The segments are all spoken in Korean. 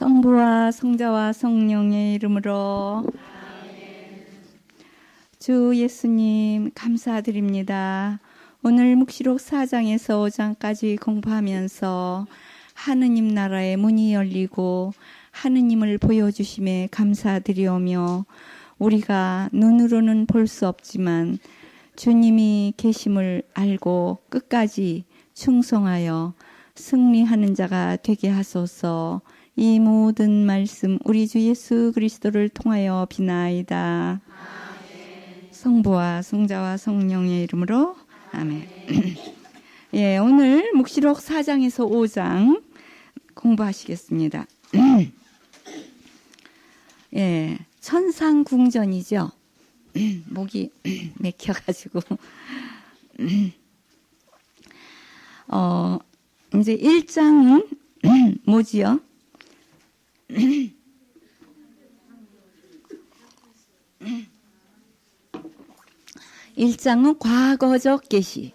성부와 성자와 성령의 이름으로. 주 예수님 감사드립니다. 오늘 묵시록 4장에서 5장까지 공부하면서 하느님 나라의 문이 열리고 하느님을 보여주심에 감사드리오며, 우리가 눈으로는 볼 수 없지만 주님이 계심을 알고 끝까지 충성하여 승리하는 자가 되게 하소서. 이 모든 말씀 우리 주 예수 그리스도를 통하여 비나이다. 아멘. 성부와 성자와 성령의 이름으로 아멘. 예, 오늘 묵시록 4장에서 5장 공부하시겠습니다. 예, 천상궁전이죠. 목이 맥혀가지고 이제 1장은 뭐지요? 1장은 과거적 계시,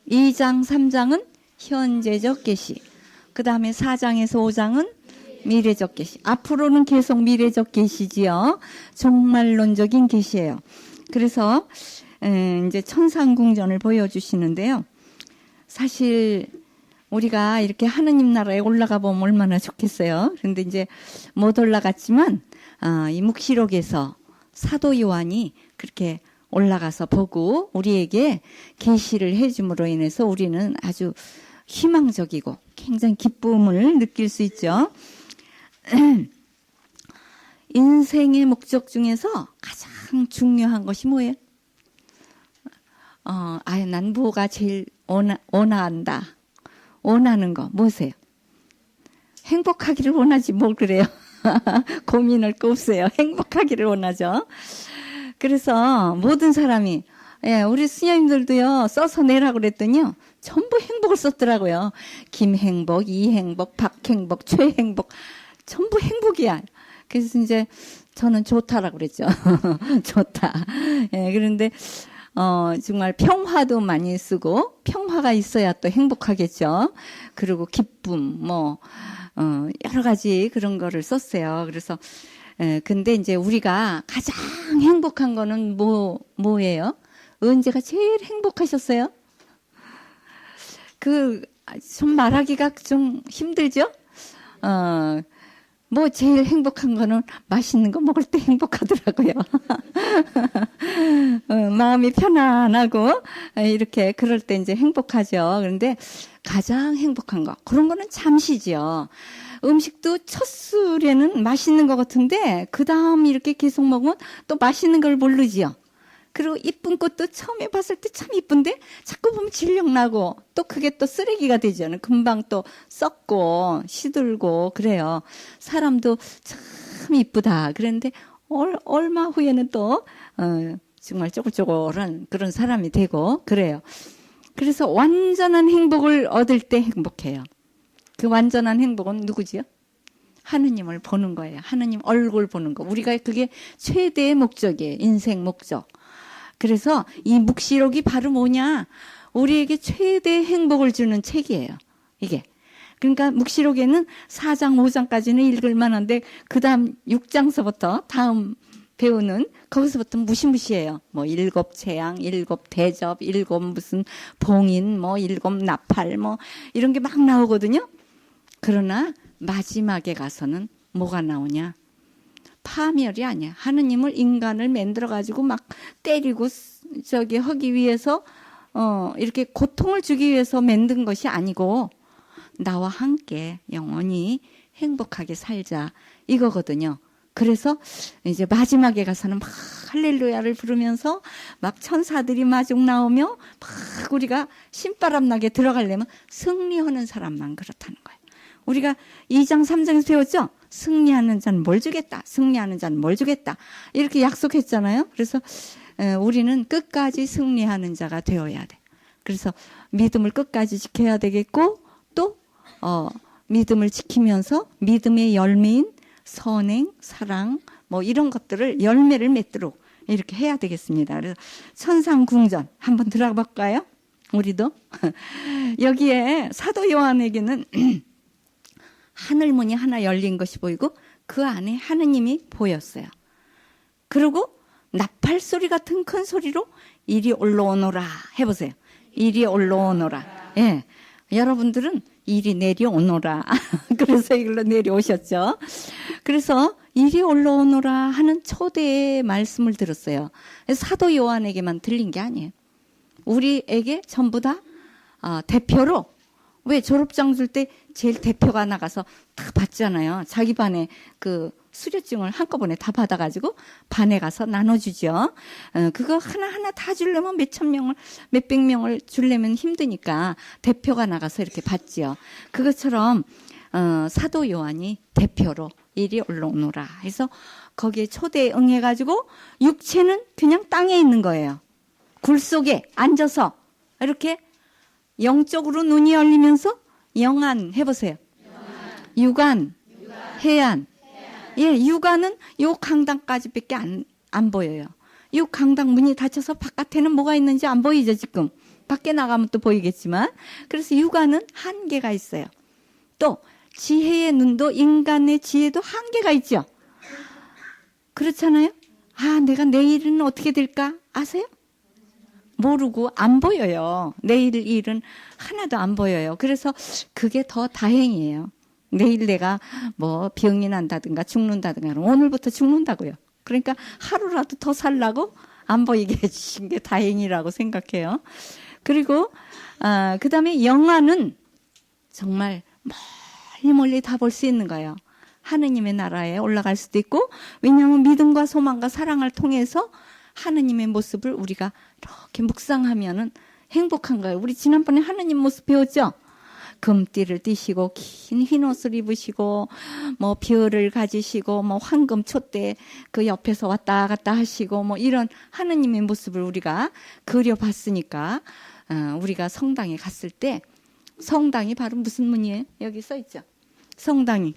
2장, 3장은 현재적 계시, 그 다음에 4장에서 5장은 미래적 계시. 앞으로는 계속 미래적 계시지요. 종말론적인 계시예요. 그래서 이제 천상궁전을 보여주시는데요. 사실 우리가 이렇게 하느님 나라에 올라가 보면 얼마나 좋겠어요. 그런데 이제 못 올라갔지만 이 묵시록에서 사도 요한이 그렇게 올라가서 보고 우리에게 계시를 해줌으로 인해서 우리는 아주 희망적이고 굉장히 기쁨을 느낄 수 있죠. 인생의 목적 중에서 가장 중요한 것이 뭐예요? 난 뭐가 제일 원한다. 원하는 거 뭐세요? 행복하기를 원하지 뭘 그래요. 고민할 거 없어요. 행복하기를 원하죠. 그래서 모든 사람이, 예, 우리 스님들도요 써서 내라고 그랬더니요 전부 행복을 썼더라고요. 김행복, 이행복, 박행복, 최행복, 전부 행복이야. 그래서 이제 저는 좋다라고 그랬죠. 좋다. 예, 그런데 정말 평화도 많이 쓰고, 평화가 있어야 또 행복하겠죠. 그리고 기쁨, 여러 가지 그런 거를 썼어요. 그래서, 근데 이제 우리가 가장 행복한 거는 뭐예요? 언제가 제일 행복하셨어요? 좀 말하기가 좀 힘들죠? 제일 행복한 거는 맛있는 거 먹을 때 행복하더라고요. 마음이 편안하고, 이렇게, 그럴 때 이제 행복하죠. 그런데 가장 행복한 거, 그런 거는 잠시죠. 음식도 첫 술에는 맛있는 것 같은데, 그 다음 이렇게 계속 먹으면 또 맛있는 걸 모르지요. 그리고 이쁜 꽃도 처음에 봤을 때 참 이쁜데 자꾸 보면 질려나고 또 그게 또 쓰레기가 되잖아요. 금방 또 썩고 시들고 그래요. 사람도 참 이쁘다. 그런데 얼마 후에는 또 정말 쪼글쪼글한 그런 사람이 되고 그래요. 그래서 완전한 행복을 얻을 때 행복해요. 그 완전한 행복은 누구지요? 하느님을 보는 거예요. 하느님 얼굴 보는 거. 우리가 그게 최대의 목적이에요. 인생 목적. 그래서 이 묵시록이 바로 뭐냐? 우리에게 최대의 행복을 주는 책이에요. 이게. 그러니까 묵시록에는 4장, 5장까지는 읽을 만한데 그 다음 6장서부터 다음 배우는 거기서부터 무시무시해요. 7 재앙, 7 대접, 7 무슨 봉인, 7 나팔, 이런 게 막 나오거든요. 그러나 마지막에 가서는 뭐가 나오냐? 파멸이 아니야. 하느님을 인간을 만들어가지고 막 때리고 하기 위해서 이렇게 고통을 주기 위해서 만든 것이 아니고 나와 함께 영원히 행복하게 살자 이거거든요. 그래서 이제 마지막에 가서는 막 할렐루야를 부르면서 막 천사들이 마중 나오며 막 우리가 신바람 나게 들어가려면 승리하는 사람만 그렇다는 거예요. 우리가 2장 3장에서 배웠죠? 승리하는 자는 뭘 주겠다. 승리하는 자는 뭘 주겠다. 이렇게 약속했잖아요. 그래서 우리는 끝까지 승리하는 자가 되어야 돼. 그래서 믿음을 끝까지 지켜야 되겠고 또 믿음을 지키면서 믿음의 열매인 선행, 사랑 이런 것들을 열매를 맺도록 이렇게 해야 되겠습니다. 그래서 천상궁전 한번 들어가 볼까요? 우리도 여기에 사도 요한에게는 하늘문이 하나 열린 것이 보이고 그 안에 하느님이 보였어요. 그리고 나팔 소리 같은 큰 소리로 이리 올라오너라 해보세요. 이리 올라오너라. 예, 여러분들은 이리 내려오너라. 그래서 이걸로 내려오셨죠. 그래서 이리 올라오너라 하는 초대의 말씀을 들었어요. 사도 요한에게만 들린 게 아니에요. 우리에게 전부 다 대표로, 왜 졸업장 줄 때 제일 대표가 나가서 다 받잖아요. 자기 반에 그 수료증을 한꺼번에 다 받아가지고 반에 가서 나눠주죠. 그거 하나하나 다 주려면 몇천 명을, 몇백 명을 주려면 힘드니까 대표가 나가서 이렇게 받지요. 그것처럼 사도 요한이 대표로 이리 올라오노라 해서 거기에 초대에 응해가지고 육체는 그냥 땅에 있는 거예요. 굴 속에 앉아서 이렇게 영적으로 눈이 열리면서 영안 해보세요. 유관, 해안. 예, 유관은 요 강당까지밖에 안 보여요. 요 강당 문이 닫혀서 바깥에는 뭐가 있는지 안 보이죠, 지금. 밖에 나가면 또 보이겠지만. 그래서 유관은 한계가 있어요. 또 지혜의 눈도, 인간의 지혜도 한계가 있죠. 그렇잖아요? 아, 내가 내일은 어떻게 될까? 아세요? 모르고 안 보여요. 내일 일은 하나도 안 보여요. 그래서 그게 더 다행이에요. 내일 내가 뭐 병이 난다든가 죽는다든가 오늘부터 죽는다고요. 그러니까 하루라도 더 살라고 안 보이게 해주신 게 다행이라고 생각해요. 그리고 그 다음에 영화는 정말 멀리 멀리 다 볼 수 있는 거예요. 하느님의 나라에 올라갈 수도 있고, 왜냐하면 믿음과 소망과 사랑을 통해서 하느님의 모습을 우리가 이렇게 묵상하면은 행복한 거예요. 우리 지난번에 하느님 모습 배웠죠? 금띠를 띠시고 긴 흰옷을 입으시고 뭐 별을 가지시고 뭐 황금 촛대 그 옆에서 왔다 갔다 하시고 뭐 이런 하느님의 모습을 우리가 그려봤으니까 우리가 성당에 갔을 때, 성당이 바로 무슨 문이에요? 여기 써 있죠. 성당이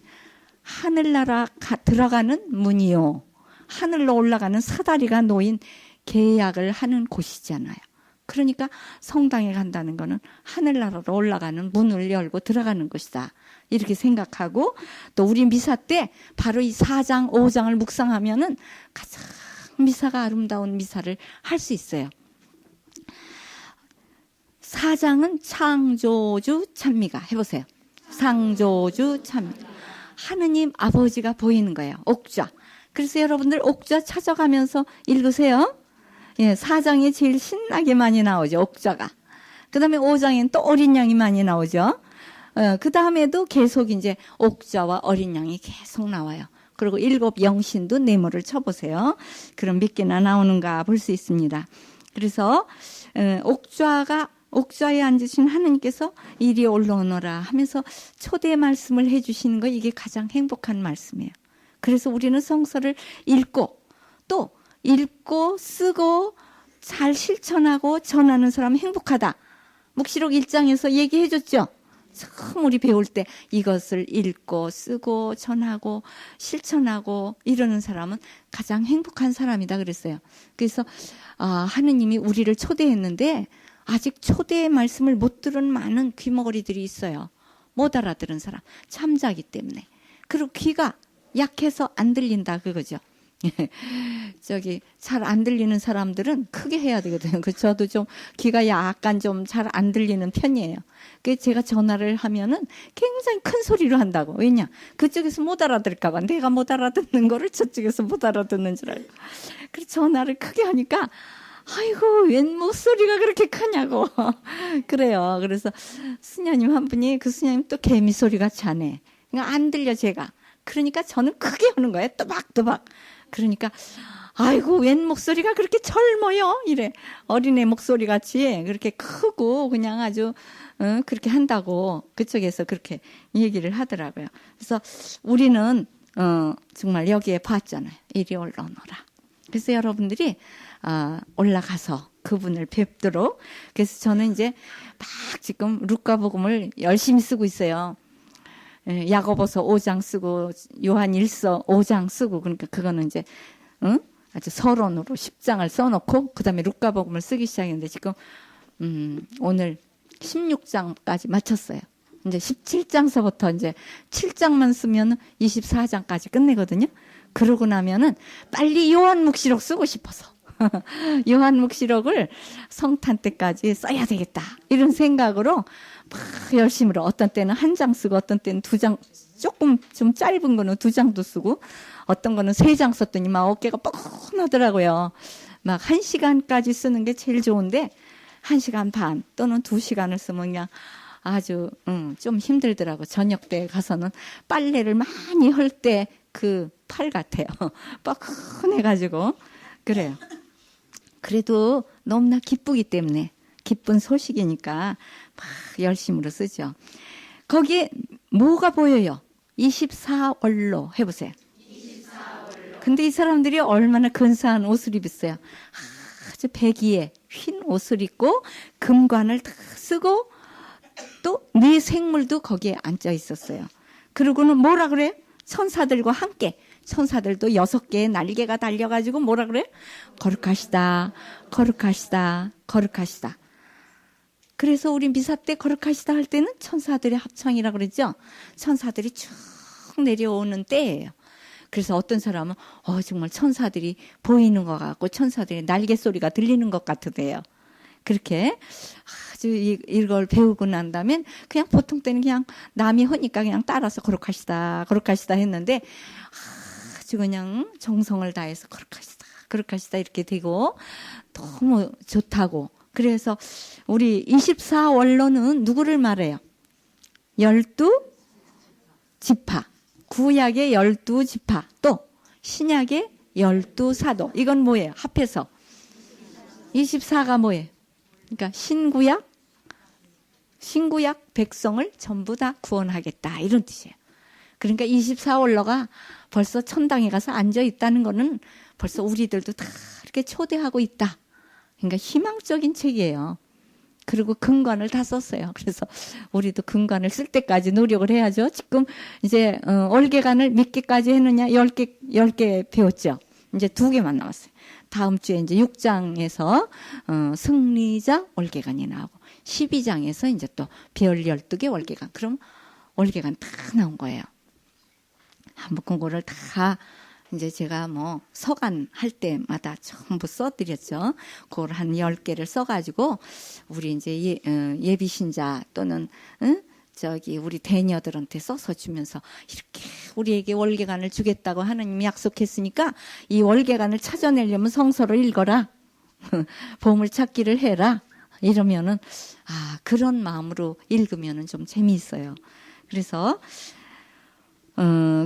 하늘나라 들어가는 문이요, 하늘로 올라가는 사다리가 놓인 계약을 하는 곳이잖아요. 그러니까 성당에 간다는 거는 하늘나라로 올라가는 문을 열고 들어가는 것이다, 이렇게 생각하고, 또 우리 미사 때 바로 이 4장 5장을 묵상하면은 가장 미사가 아름다운 미사를 할 수 있어요. 4장은 창조주 찬미가, 해보세요. 창조주 찬미, 하느님 아버지가 보이는 거예요. 옥좌. 그래서 여러분들 옥좌 찾아가면서 읽으세요. 예, 4장에 제일 신나게 많이 나오죠, 옥좌가. 그 다음에 5장에는 또 어린 양이 많이 나오죠. 그 다음에도 계속 이제 옥좌와 어린 양이 계속 나와요. 그리고 7 영신도 네모를 쳐보세요. 그럼 몇 개나 나오는가 볼 수 있습니다. 그래서 옥좌에 앉으신 하느님께서 이리 올라오너라 하면서 초대 말씀을 해주시는 거, 이게 가장 행복한 말씀이에요. 그래서 우리는 성서를 읽고, 또 읽고 쓰고 잘 실천하고 전하는 사람은 행복하다. 묵시록 1장에서 얘기해 줬죠. 처음 우리 배울 때 이것을 읽고 쓰고 전하고 실천하고 이러는 사람은 가장 행복한 사람이다 그랬어요. 그래서 하느님이 우리를 초대했는데 아직 초대의 말씀을 못 들은 많은 귀머거리들이 있어요. 못 알아들은 사람, 참자기 때문에. 그리고 귀가 약해서 안 들린다 그거죠. 저기 잘 안 들리는 사람들은 크게 해야 되거든요. 저도 좀 귀가 약간 좀 잘 안 들리는 편이에요. 그 제가 전화를 하면은 굉장히 큰 소리로 한다고. 왜냐? 그쪽에서 못 알아들을까 봐. 내가 못 알아듣는 거를 저쪽에서 못 알아듣는 줄 알고. 그래서 전화를 크게 하니까 아이고, 웬 목소리가 그렇게 크냐고. 그래요. 그래서 수녀님 한 분이, 그 수녀님 또 개미 소리 같이 하네. 그러니까 안 들려, 제가. 그러니까 저는 크게 하는 거예요. 또박또박. 그러니까 아이고, 웬 목소리가 그렇게 젊어요? 이래. 어린애 목소리 같이 그렇게 크고 그냥 아주 그렇게 한다고 그쪽에서 그렇게 얘기를 하더라고요. 그래서 우리는 정말 여기에 봤잖아요. 이리 올라오너라. 그래서 여러분들이 올라가서 그분을 뵙도록. 그래서 저는 이제 막 지금 루카복음을 열심히 쓰고 있어요. 야고보서 5장 쓰고 요한 1서 5장 쓰고, 그러니까 그거는 이제 아주 서론으로 10장을 써놓고 그다음에 루카복음을 쓰기 시작했는데 지금 오늘 16장까지 마쳤어요. 이제 17장서부터 이제 7장만 쓰면 24장까지 끝내거든요. 그러고 나면은 빨리 요한묵시록 쓰고 싶어서 요한묵시록을 성탄 때까지 써야 되겠다 이런 생각으로 막 열심히로 어떤 때는 한 장 쓰고 어떤 때는 두 장, 조금 좀 짧은 거는 두 장도 쓰고 어떤 거는 세 장 썼더니 막 어깨가 뻐근하더라고요. 막 1시간까지 쓰는 게 제일 좋은데 1시간 반 또는 2시간을 쓰면 그냥 아주 좀 힘들더라고. 저녁 때 가서는 빨래를 많이 할 때 그 팔 같아요. 뻐근해가지고 그래요. 그래도 너무나 기쁘기 때문에 기쁜 소식이니까 막 열심으로 쓰죠. 거기에 뭐가 보여요? 24월로 해보세요. 근데 이 사람들이 얼마나 근사한 옷을 입었어요. 아주 백이에 흰 옷을 입고 금관을 다 쓰고 또 네 생물도 거기에 앉아 있었어요. 그리고는 뭐라 그래요? 천사들과 함께 천사들도 6개의 날개가 달려가지고 뭐라 그래요? 거룩하시다, 거룩하시다, 거룩하시다. 그래서 우리 미사 때 거룩하시다 할 때는 천사들의 합창이라 그랬죠. 천사들이 쭉 내려오는 때예요. 그래서 어떤 사람은 정말 천사들이 보이는 것 같고 천사들의 날개 소리가 들리는 것 같으대요. 그렇게 아주 이걸 배우고 난 다음엔 그냥 보통 때는 그냥 남이 하니까 그냥 따라서 거룩하시다, 거룩하시다 했는데 아주 그냥 정성을 다해서 거룩하시다, 거룩하시다 이렇게 되고 너무 좋다고. 그래서 우리 24월로는 누구를 말해요? 12지파. 구약의 12지파. 또 신약의 12사도. 이건 뭐예요? 합해서 24가 뭐예요? 그러니까 신구약 백성을 전부 다 구원하겠다 이런 뜻이에요. 그러니까 24월로가 벌써 천당에 가서 앉아 있다는 거는 벌써 우리들도 다 이렇게 초대하고 있다. 그러니까 희망적인 책이에요. 그리고 근관을 다 썼어요. 그래서 우리도 근관을 쓸 때까지 노력을 해야죠. 지금 이제 월계관을 몇 개까지 했느냐? 10개 배웠죠. 이제 2개만 남았어요. 다음 주에 이제 6장에서 승리자 월계관이 나오고 12장에서 이제 또 별 12개 월계관. 그럼 월계관 다 나온 거예요. 한번 그거를 다 이제 제가 뭐 서간 할 때마다 전부 써드렸죠. 그걸 한 10개를 써가지고 우리 이제 예비신자 또는 우리 대녀들한테 써서 주면서 이렇게 우리에게 월계관을 주겠다고 하느님이 약속했으니까 이 월계관을 찾아내려면 성서를 읽어라. 보물찾기를 해라. 이러면은 그런 마음으로 읽으면은 좀 재미있어요. 그래서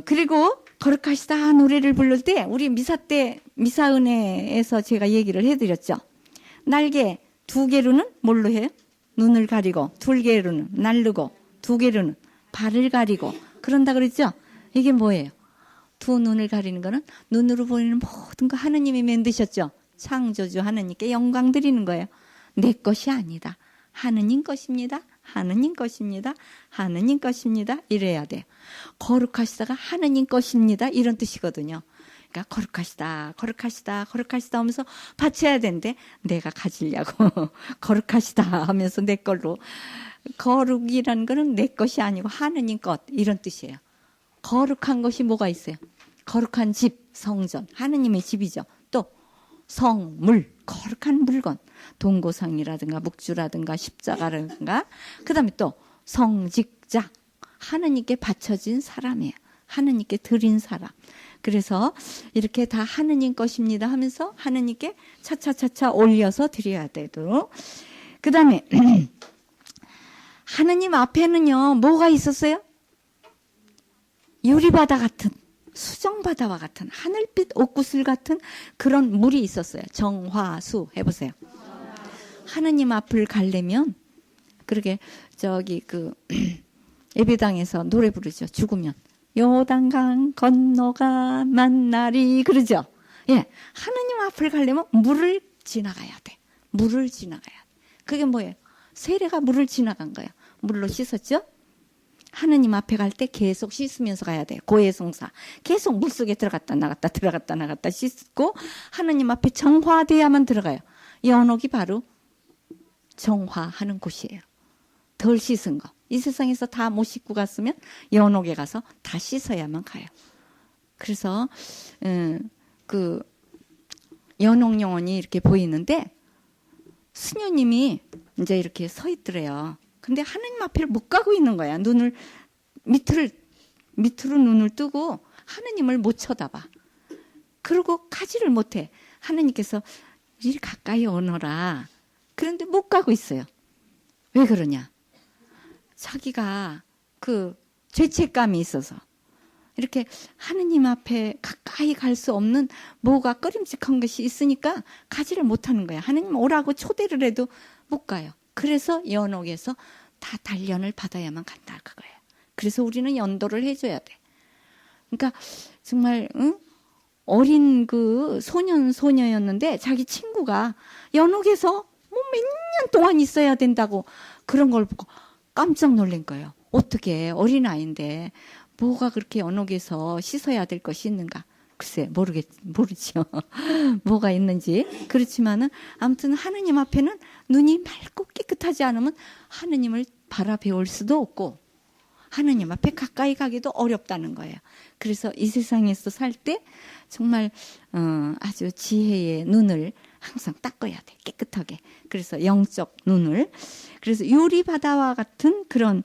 그리고 거룩하시다 노래를 부를 때 우리 미사 때 미사은혜에서 제가 얘기를 해드렸죠. 날개 2개로는 뭘로 해요? 눈을 가리고 2개로는 날르고 2개로는 발을 가리고 그런다 그랬죠. 이게 뭐예요? 2눈을 가리는 거는 눈으로 보이는 모든 거 하느님이 만드셨죠. 창조주 하느님께 영광 드리는 거예요. 내 것이 아니다. 하느님 것입니다. 하느님 것입니다. 하느님 것입니다. 이래야 돼요. 거룩하시다가 하느님 것입니다. 이런 뜻이거든요. 그러니까 거룩하시다, 거룩하시다, 거룩하시다 하면서 바쳐야 되는데 내가 가지려고 거룩하시다 하면서 내 걸로. 거룩이라는 거는 내 것이 아니고 하느님 것 이런 뜻이에요. 거룩한 것이 뭐가 있어요? 거룩한 집, 성전, 하느님의 집이죠. 또 성물, 거룩한 물건, 동고상이라든가 묵주라든가 십자가라든가 그 다음에 또 성직자, 하느님께 바쳐진 사람이에요. 하느님께 드린 사람. 그래서 이렇게 다 하느님 것입니다 하면서 하느님께 차차차차 올려서 드려야 되도록. 그 다음에 하느님 앞에는요 뭐가 있었어요? 유리바다 같은 수정바다와 같은 하늘빛 옥구슬 같은 그런 물이 있었어요. 정화수 해보세요. 하느님 앞을 가려면 그렇게 예배당에서 노래 부르죠. 죽으면 요단강 건너가 만나리 그러죠. 예, 하느님 앞을 가려면 물을 지나가야 돼. 물을 지나가야 돼. 그게 뭐예요? 세례가 물을 지나간 거예요. 물로 씻었죠. 하느님 앞에 갈 때 계속 씻으면서 가야 돼요. 고해성사. 계속 물속에 들어갔다 나갔다 들어갔다 나갔다 씻고 하느님 앞에 정화돼야만 들어가요. 연옥이 바로 정화하는 곳이에요. 덜 씻은 거. 이 세상에서 다 못 씻고 갔으면 연옥에 가서 다 씻어야만 가요. 그래서 그 연옥영혼이 이렇게 보이는데 수녀님이 이제 이렇게 서 있더래요. 근데 하느님 앞에 못 가고 있는 거야. 눈을 밑으로 눈을 뜨고 하느님을 못 쳐다봐. 그리고 가지를 못해. 하느님께서 이리 가까이 오너라. 그런데 못 가고 있어요. 왜 그러냐? 자기가 그 죄책감이 있어서 이렇게 하느님 앞에 가까이 갈 수 없는 뭐가 꺼림칙한 것이 있으니까 가지를 못하는 거야. 하느님 오라고 초대를 해도 못 가요. 그래서 연옥에서 다 단련을 받아야만 간다 그거예요. 그래서 우리는 연도를 해줘야 돼. 그러니까 정말 어린 그 소년였는데 자기 친구가 연옥에서 뭐 몇 년 동안 있어야 된다고 그런 걸 보고 깜짝 놀란 거예요. 어떻게 어린아이인데 뭐가 그렇게 연옥에서 씻어야 될 것이 있는가. 글쎄 모르지요. 뭐가 있는지. 그렇지만은 아무튼 하느님 앞에는 눈이 맑고 깨끗하지 않으면 하느님을 바라배울 수도 없고 하느님 앞에 가까이 가기도 어렵다는 거예요. 그래서 이 세상에서 살 때 정말 아주 지혜의 눈을 항상 닦아야 돼. 깨끗하게. 그래서 영적 눈을. 그래서 유리바다와 같은 그런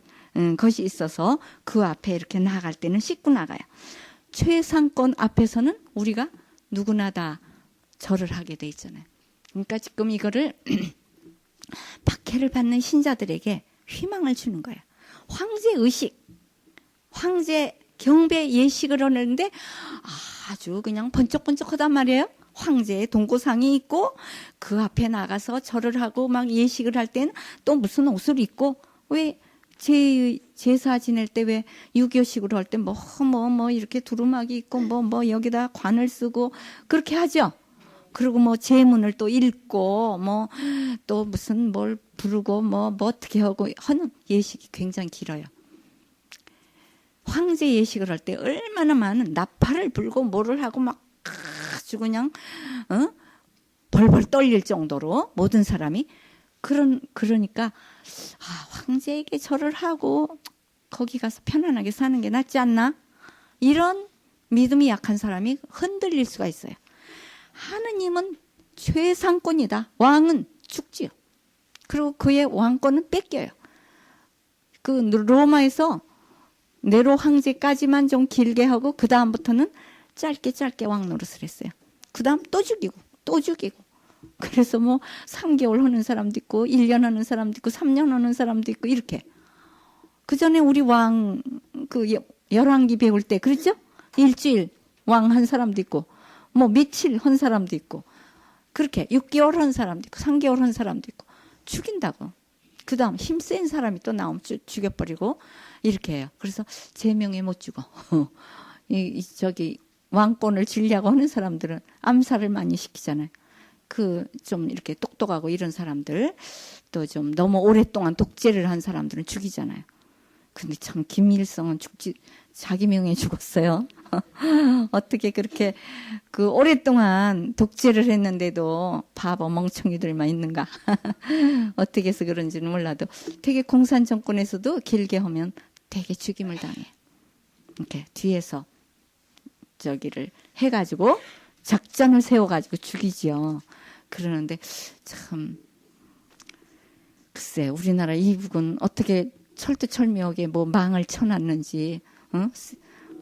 것이 있어서 그 앞에 이렇게 나갈 때는 씻고 나가요. 최상권 앞에서는 우리가 누구나 다 절을 하게 돼 있잖아요. 그러니까 지금 이거를 박해를 받는 신자들에게 희망을 주는 거예요. 황제 의식, 황제 경배 예식을 하는데 아주 그냥 번쩍번쩍하단 말이에요. 황제의 동고상이 있고 그 앞에 나가서 절을 하고 막 예식을 할 때는 또 무슨 옷을 입고 왜 제사 지낼 때 왜 유교식으로 할 때 뭐 이렇게 두루마기 있고 뭐 여기다 관을 쓰고 그렇게 하죠. 그리고 뭐 제문을 또 읽고 뭐 또 무슨 뭘 부르고 뭐 어떻게 하고 하는 예식이 굉장히 길어요. 황제 예식을 할 때 얼마나 많은 나팔을 불고 뭐를 하고 막 아주 그냥 벌벌 떨릴 정도로 모든 사람이 그러니까 황제에게 절을 하고 거기 가서 편안하게 사는 게 낫지 않나? 이런 믿음이 약한 사람이 흔들릴 수가 있어요. 하느님은 최상권이다. 왕은 죽지요. 그리고 그의 왕권은 뺏겨요. 그 로마에서 네로 황제까지만 좀 길게 하고 그 다음부터는 짧게 왕 노릇을 했어요. 그 다음 또 죽이고 그래서 뭐 3개월 하는 사람도 있고 1년 하는 사람도 있고 3년 하는 사람도 있고 이렇게. 그 전에 우리 왕 그 열왕기 배울 때 그랬죠? 일주일 왕 한 사람도 있고 뭐 며칠 한 사람도 있고 그렇게 6개월 한 사람도 있고 3개월 한 사람도 있고 죽인다고. 그 다음 힘센 사람이 또 나오면 죽여버리고 이렇게 해요. 그래서 제명에 못 죽어. 저기 왕권을 지려고 하는 사람들은 암살을 많이 시키잖아요. 그 좀 이렇게 똑똑하고 이런 사람들 또 좀 너무 오랫동안 독재를 한 사람들은 죽이잖아요. 근데 참 김일성은 자기 명예 죽었어요. 어떻게 그렇게 그 오랫동안 독재를 했는데도 바보 멍청이들만 있는가. 어떻게 해서 그런지는 몰라도 되게 공산 정권에서도 길게 하면 되게 죽임을 당해. 이렇게 뒤에서 저기를 해가지고 작전을 세워가지고 죽이지요. 그러는데 참 글쎄 우리나라 이북은 어떻게 철두철미하게 뭐 망을 쳐놨는지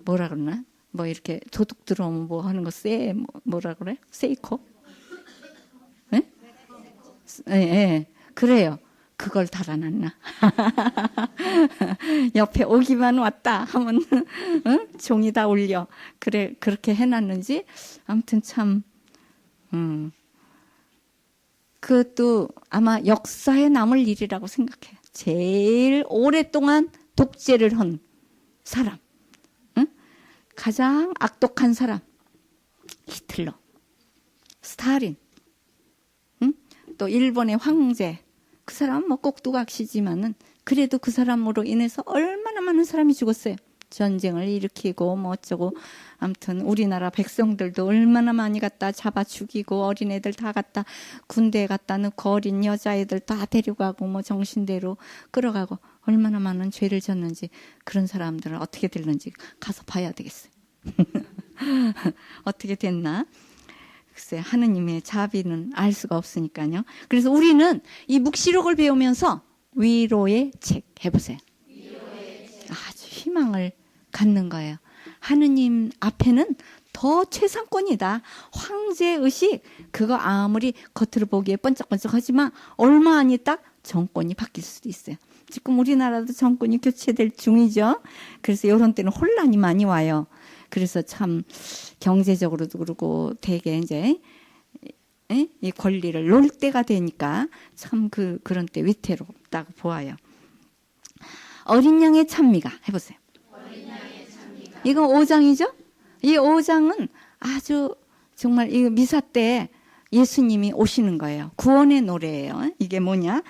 뭐라 그러나 뭐 이렇게 도둑 들어오면 뭐 하는 거 뭐라 그래? 세이코? 예? 예, 그래요. 그걸 달아놨나? 옆에 오기만 왔다 하면 종이 다 울려. 그래 그렇게 해놨는지 아무튼 참 그것도 아마 역사에 남을 일이라고 생각해요. 제일 오랫동안 독재를 한 사람, 가장 악독한 사람, 히틀러, 스탈린, 또 일본의 황제. 그 사람은 뭐 꼭두각시지만은 그래도 그 사람으로 인해서 얼마나 많은 사람이 죽었어요. 전쟁을 일으키고 뭐 어쩌고 아무튼 우리나라 백성들도 얼마나 많이 갖다 잡아 죽이고 어린애들 다 갖다 군대에 갖다 넣고 어린 여자애들 다 데려가고 뭐 정신대로 끌어가고 얼마나 많은 죄를 졌는지 그런 사람들은 어떻게 됐는지 가서 봐야 되겠어요. 어떻게 됐나? 글쎄 하느님의 자비는 알 수가 없으니까요. 그래서 우리는 이 묵시록을 배우면서 위로의 책 해보세요. 아주 희망을 갖는 거예요. 하느님 앞에는 더 최상권이다. 황제의식 그거 아무리 겉으로 보기에 번쩍번쩍하지만 얼마 안 있다 정권이 바뀔 수도 있어요. 지금 우리나라도 정권이 교체될 중이죠. 그래서 이런 때는 혼란이 많이 와요. 그래서 참 경제적으로도 그러고 되게 이제 이 권리를 놓을 때가 되니까 참 그런 때 위태롭다고 보아요. 어린 양의 찬미가 해보세요. 이건 5장이죠? 이 5장은 아주 정말 이 미사 때 예수님이 오시는 거예요. 구원의 노래예요. 이게 뭐냐?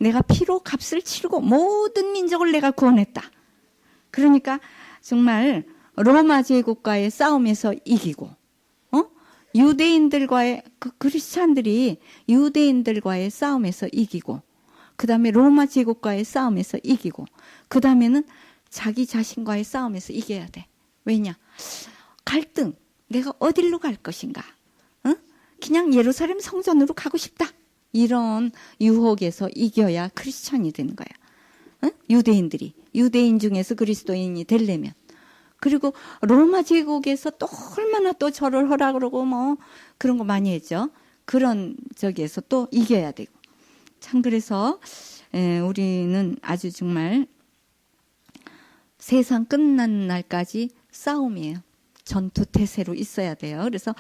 내가 피로 값을 치르고 모든 민족을 내가 구원했다. 그러니까 정말 로마 제국과의 싸움에서 이기고 유대인들과의 크리스찬들이 유대인들과의 싸움에서 이기고 그 다음에 로마 제국과의 싸움에서 이기고 그 다음에는 자기 자신과의 싸움에서 이겨야 돼. 왜냐? 갈등. 내가 어디로 갈 것인가? 그냥 예루살렘 성전으로 가고 싶다. 이런 유혹에서 이겨야 크리스찬이 되는 거야. 유대인들이. 유대인 중에서 그리스도인이 되려면. 그리고 로마 제국에서 또 얼마나 또 절을 하라 그러고 뭐 그런 거 많이 했죠. 그런 저기에서 또 이겨야 되고. 참 그래서 우리는 아주 정말 세상 끝나는 날까지 싸움이에요. 전투 태세로 있어야 돼요. 그래서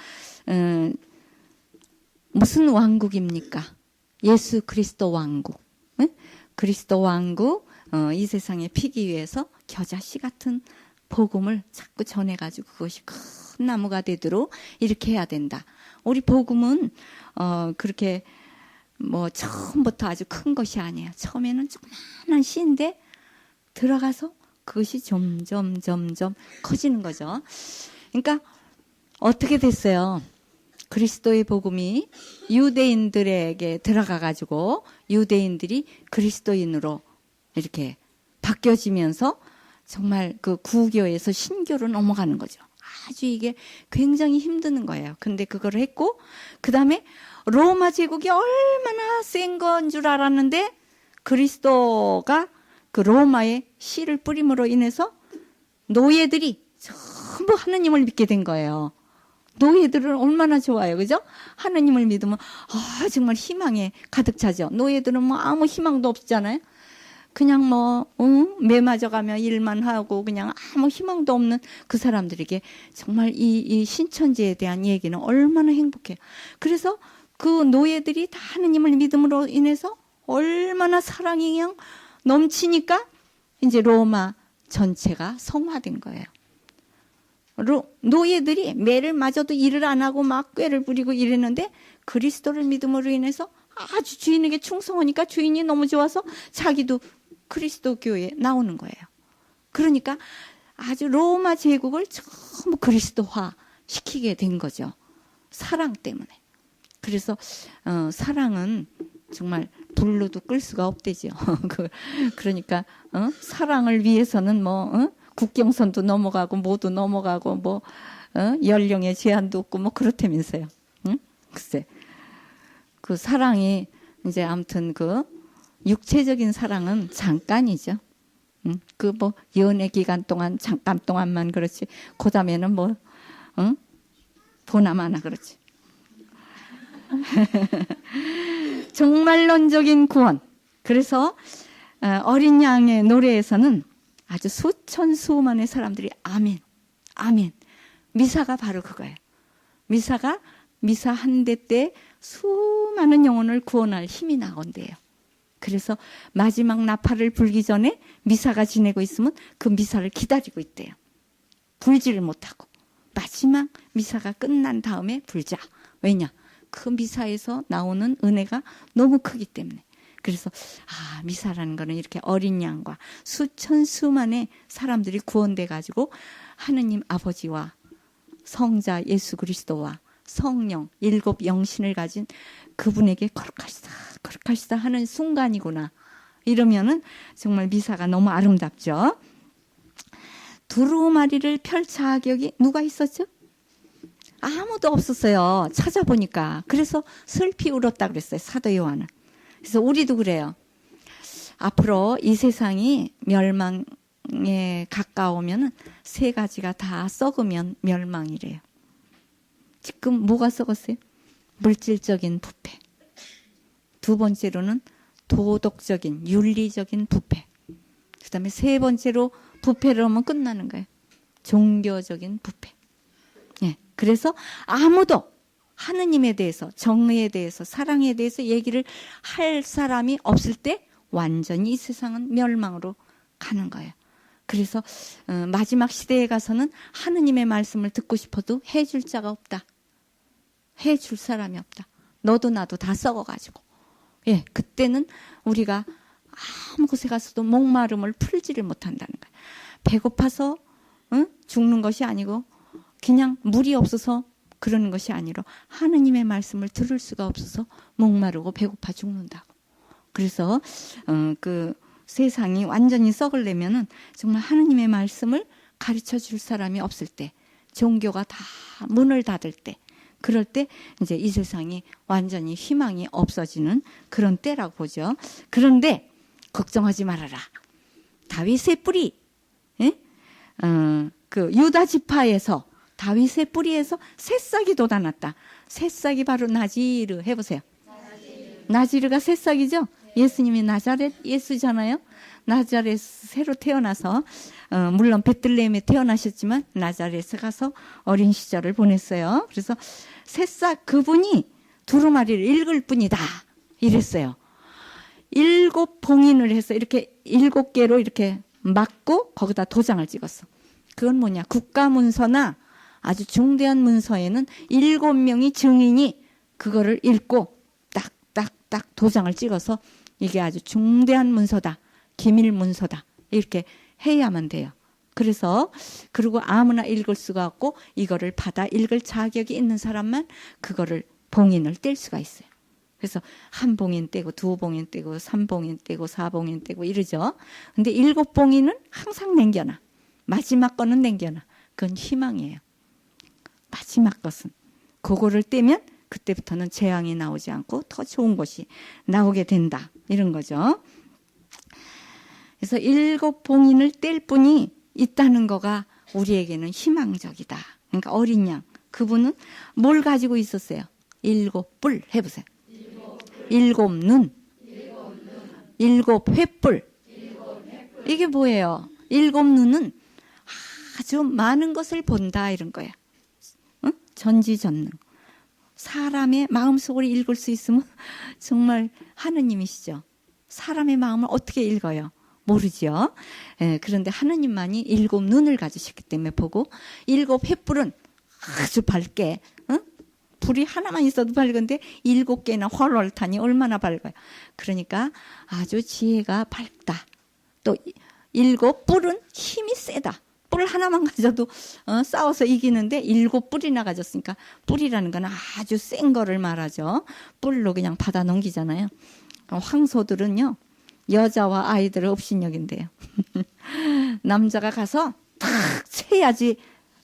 무슨 왕국입니까? 예수 그리스도 왕국. 그리스도 왕국 이 세상에 피기 위해서 겨자씨 같은 복음을 자꾸 전해가지고 그것이 큰 나무가 되도록 이렇게 해야 된다. 우리 복음은 그렇게 뭐 처음부터 아주 큰 것이 아니에요. 처음에는 조그만한 씨인데 들어가서 그것이 점점 커지는 거죠. 그러니까 어떻게 됐어요? 그리스도의 복음이 유대인들에게 들어가가지고 유대인들이 그리스도인으로 이렇게 바뀌어지면서 정말 그 구교에서 신교로 넘어가는 거죠. 아주 이게 굉장히 힘드는 거예요. 근데 그걸 했고 그 다음에 로마 제국이 얼마나 센 건 줄 알았는데 그리스도가 그 로마에 씨를 뿌림으로 인해서 노예들이 전부 하느님을 믿게 된 거예요. 노예들은 얼마나 좋아요. 그죠? 하느님을 믿으면 정말 희망에 가득 차죠. 노예들은 뭐 아무 희망도 없잖아요. 그냥 뭐 매 맞아가며 일만 하고 그냥 아무 희망도 없는 그 사람들에게 정말 이 신천지에 대한 얘기는 얼마나 행복해요. 그래서 그 노예들이 다 하느님을 믿음으로 인해서 얼마나 사랑이 그냥 넘치니까 이제 로마 전체가 성화된 거예요. 노예들이 매를 맞아도 일을 안 하고 막 꾀를 부리고 이랬는데 그리스도를 믿음으로 인해서 아주 주인에게 충성하니까 주인이 너무 좋아서 자기도 그리스도 교회에 나오는 거예요. 그러니까 아주 로마 제국을 전부 그리스도화 시키게 된 거죠. 사랑 때문에. 그래서 사랑은 정말 불로도 끌 수가 없대죠. 그러니까 사랑을 위해서는 뭐 국경선도 넘어가고 모두 넘어가고 뭐 연령의 제한도 없고 뭐 그렇다면서요. 글쎄 그 사랑이 이제 아무튼 그 육체적인 사랑은 잠깐이죠. 그 뭐 연애 기간 동안 잠깐 동안만 그렇지. 그다음에는 뭐 보나마나 그렇지. 정말론적인 구원. 그래서 어린 양의 노래에서는 아주 수천 수만의 사람들이 아멘, 아멘. 미사가 바로 그거예요. 미사가 미사 한 대 때 수많은 영혼을 구원할 힘이 나온대요. 그래서 마지막 나팔을 불기 전에 미사가 지내고 있으면 그 미사를 기다리고 있대요. 불지를 못하고 마지막 미사가 끝난 다음에 불자. 왜냐? 그 미사에서 나오는 은혜가 너무 크기 때문에. 그래서 미사라는 거는 이렇게 어린 양과 수천 수만의 사람들이 구원돼 가지고 하느님 아버지와 성자 예수 그리스도와 성령 7 영신을 가진 그분에게 거룩하시다 하는 순간이구나. 이러면은 정말 미사가 너무 아름답죠. 두루마리를 펼 자격이 누가 있었죠? 아무도 없었어요. 찾아보니까. 그래서 슬피 울었다 그랬어요. 사도 요한은. 그래서 우리도 그래요. 앞으로 이 세상이 멸망에 가까우면 3가지가 다 썩으면 멸망이래요. 지금 뭐가 썩었어요? 물질적인 부패. 2번째로는 도덕적인, 윤리적인 부패. 그 다음에 3번째로 부패를 하면 끝나는 거예요. 종교적인 부패. 예. 그래서 아무도 하느님에 대해서, 정의에 대해서, 사랑에 대해서 얘기를 할 사람이 없을 때 완전히 이 세상은 멸망으로 가는 거예요. 그래서 마지막 시대에 가서는 하느님의 말씀을 듣고 싶어도 해줄 자가 없다. 해줄 사람이 없다. 너도 나도 다 썩어가지고. 예, 그때는 우리가 아무 곳에 가서도 목마름을 풀지를 못한다는 거예요. 배고파서 죽는 것이 아니고 그냥 물이 없어서 그러는 것이 아니라 하느님의 말씀을 들을 수가 없어서 목마르고 배고파 죽는다고. 그래서 그 세상이 완전히 썩으려면은 정말 하느님의 말씀을 가르쳐 줄 사람이 없을 때, 종교가 다 문을 닫을 때, 그럴 때 이제 이 세상이 완전히 희망이 없어지는 그런 때라고 보죠. 그런데 걱정하지 말아라. 다윗의 뿌리, 예? 그 유다 지파에서 다윗의 뿌리에서 새싹이 돋아났다. 새싹이 바로 나지르 해보세요. 나지르가 새싹이죠. 예수님이 나자렛 예수잖아요. 나자렛 새로 태어나서 물론 베들레헴에 태어나셨지만 나자렛에 가서 어린 시절을 보냈어요. 그래서 새싹 그분이 두루마리를 읽을 뿐이다 이랬어요. 7 봉인을 해서 이렇게 7개로 이렇게 막고 거기다 도장을 찍었어. 그건 뭐냐? 국가문서나 아주 중대한 문서에는 7명이 증인이 그거를 읽고 딱딱딱 도장을 찍어서 이게 아주 중대한 문서다. 기밀 문서다. 이렇게 해야만 돼요. 그래서 그리고 아무나 읽을 수가 없고 이거를 받아 읽을 자격이 있는 사람만 그거를 봉인을 뗄 수가 있어요. 그래서 1 봉인 떼고 2 봉인 떼고 3 봉인 떼고 4 봉인 떼고 이러죠. 근데 7 봉인은 항상 남겨놔. 마지막 거는 남겨놔. 그건 희망이에요. 마지막 것은 그거를 떼면 그때부터는 재앙이 나오지 않고 더 좋은 것이 나오게 된다. 이런 거죠. 그래서 7 봉인을 뗄 뿐이 있다는 거가 우리에게는 희망적이다. 그러니까 어린 양. 그분은 뭘 가지고 있었어요? 7 뿔 해보세요. 7 눈. 7 횃불. 이게 뭐예요? 7 눈은 아주 많은 것을 본다 이런 거예요. 응? 전지전능. 사람의 마음속으로 읽을 수 있으면 정말 하느님이시죠. 사람의 마음을 어떻게 읽어요? 모르죠. 예, 그런데 하느님만이 7 눈을 가지셨기 때문에 보고 7 횃불은 아주 밝게 불이 하나만 있어도 밝은데 7개나 활활 타니 얼마나 밝아요. 그러니까 아주 지혜가 밝다. 또 7 뿔은 힘이 세다. 뿔 하나만 가져도 싸워서 이기는데 7 뿔이나 가졌으니까 뿔이라는 건 아주 센 거를 말하죠. 뿔로 그냥 받아 넘기잖아요. 황소들은요. 여자와 아이들을 업신여긴대요. 남자가 가서 탁 채야지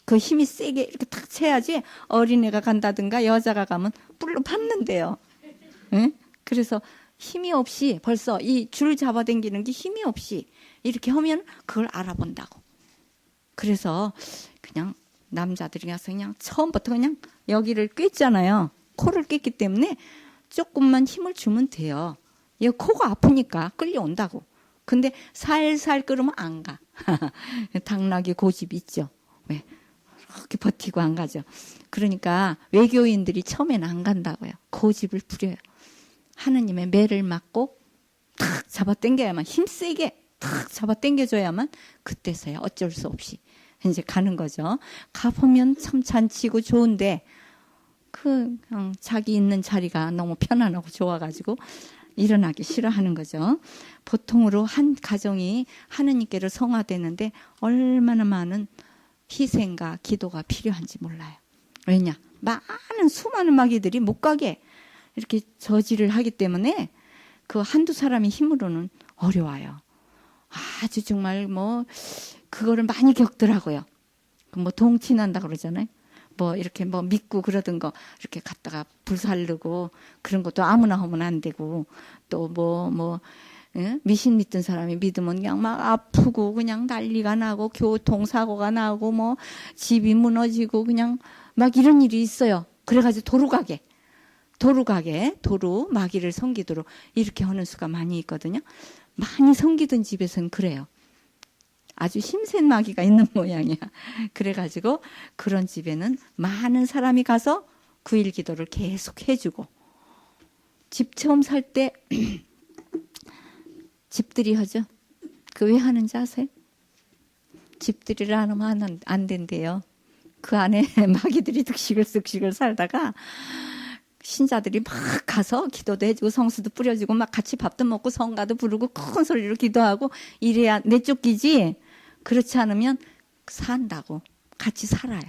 그 힘이 세게 이렇게 탁 채야지 어린애가 간다든가 여자가 가면 뿔로 밟는데요. 응? 그래서 힘이 없이 벌써 이 줄 잡아당기는 게 힘이 없이 이렇게 하면 그걸 알아본다고. 그래서 그냥 남자들이 가서 그냥 처음부터 그냥 여기를 꿰잖아요. 코를 꿰기 때문에 조금만 힘을 주면 돼요. 이 코가 아프니까 끌려온다고. 근데 살살 끓으면 안 가. 당나귀 고집이 있죠. 왜? 그렇게 버티고 안 가죠. 그러니까 외교인들이 처음에는 안 간다고요. 고집을 부려요. 하느님의 매를 맞고 탁 잡아당겨야만 힘세게 탁 잡아당겨줘야만 그때서야 어쩔 수 없이 이제 가는 거죠. 가보면 참 잔치고 좋은데 그냥 자기 있는 자리가 너무 편안하고 좋아가지고 일어나기 싫어하는 거죠. 보통으로 한 가정이 하느님께로 성화되는데 얼마나 많은 희생과 기도가 필요한지 몰라요. 왜냐? 많은 수많은 마귀들이 못 가게 이렇게 저지를 하기 때문에 그 한두 사람의 힘으로는 어려워요. 아주 정말 뭐 그거를 많이 겪더라고요. 뭐 동친한다 그러잖아요. 뭐 이렇게 뭐 믿고 그러던 거 이렇게 갖다가 불살르고 그런 것도 아무나 하면 안 되고 또 미신 믿던 사람이 믿으면 그냥 막 아프고 그냥 난리가 나고 교통사고가 나고 뭐 집이 무너지고 그냥 막 이런 일이 있어요. 그래가지고 도루 마귀를 섬기도록 이렇게 하는 수가 많이 있거든요. 많이 섬기던 집에서는 그래요. 아주 힘센 마귀가 있는 모양이야. 그래가지고 그런 집에는 많은 사람이 가서 9일 기도를 계속 해주고 집 처음 살 때 집들이 하죠. 그 왜 하는지 아세요? 집들이를 안 하면 안 된대요. 그 안에 마귀들이 득식을 살다가 신자들이 막 가서 기도도 해주고 성수도 뿌려주고 막 같이 밥도 먹고 성가도 부르고 큰 소리로 기도하고 이래야 내쫓기지. 그렇지 않으면 산다고 같이 살아요.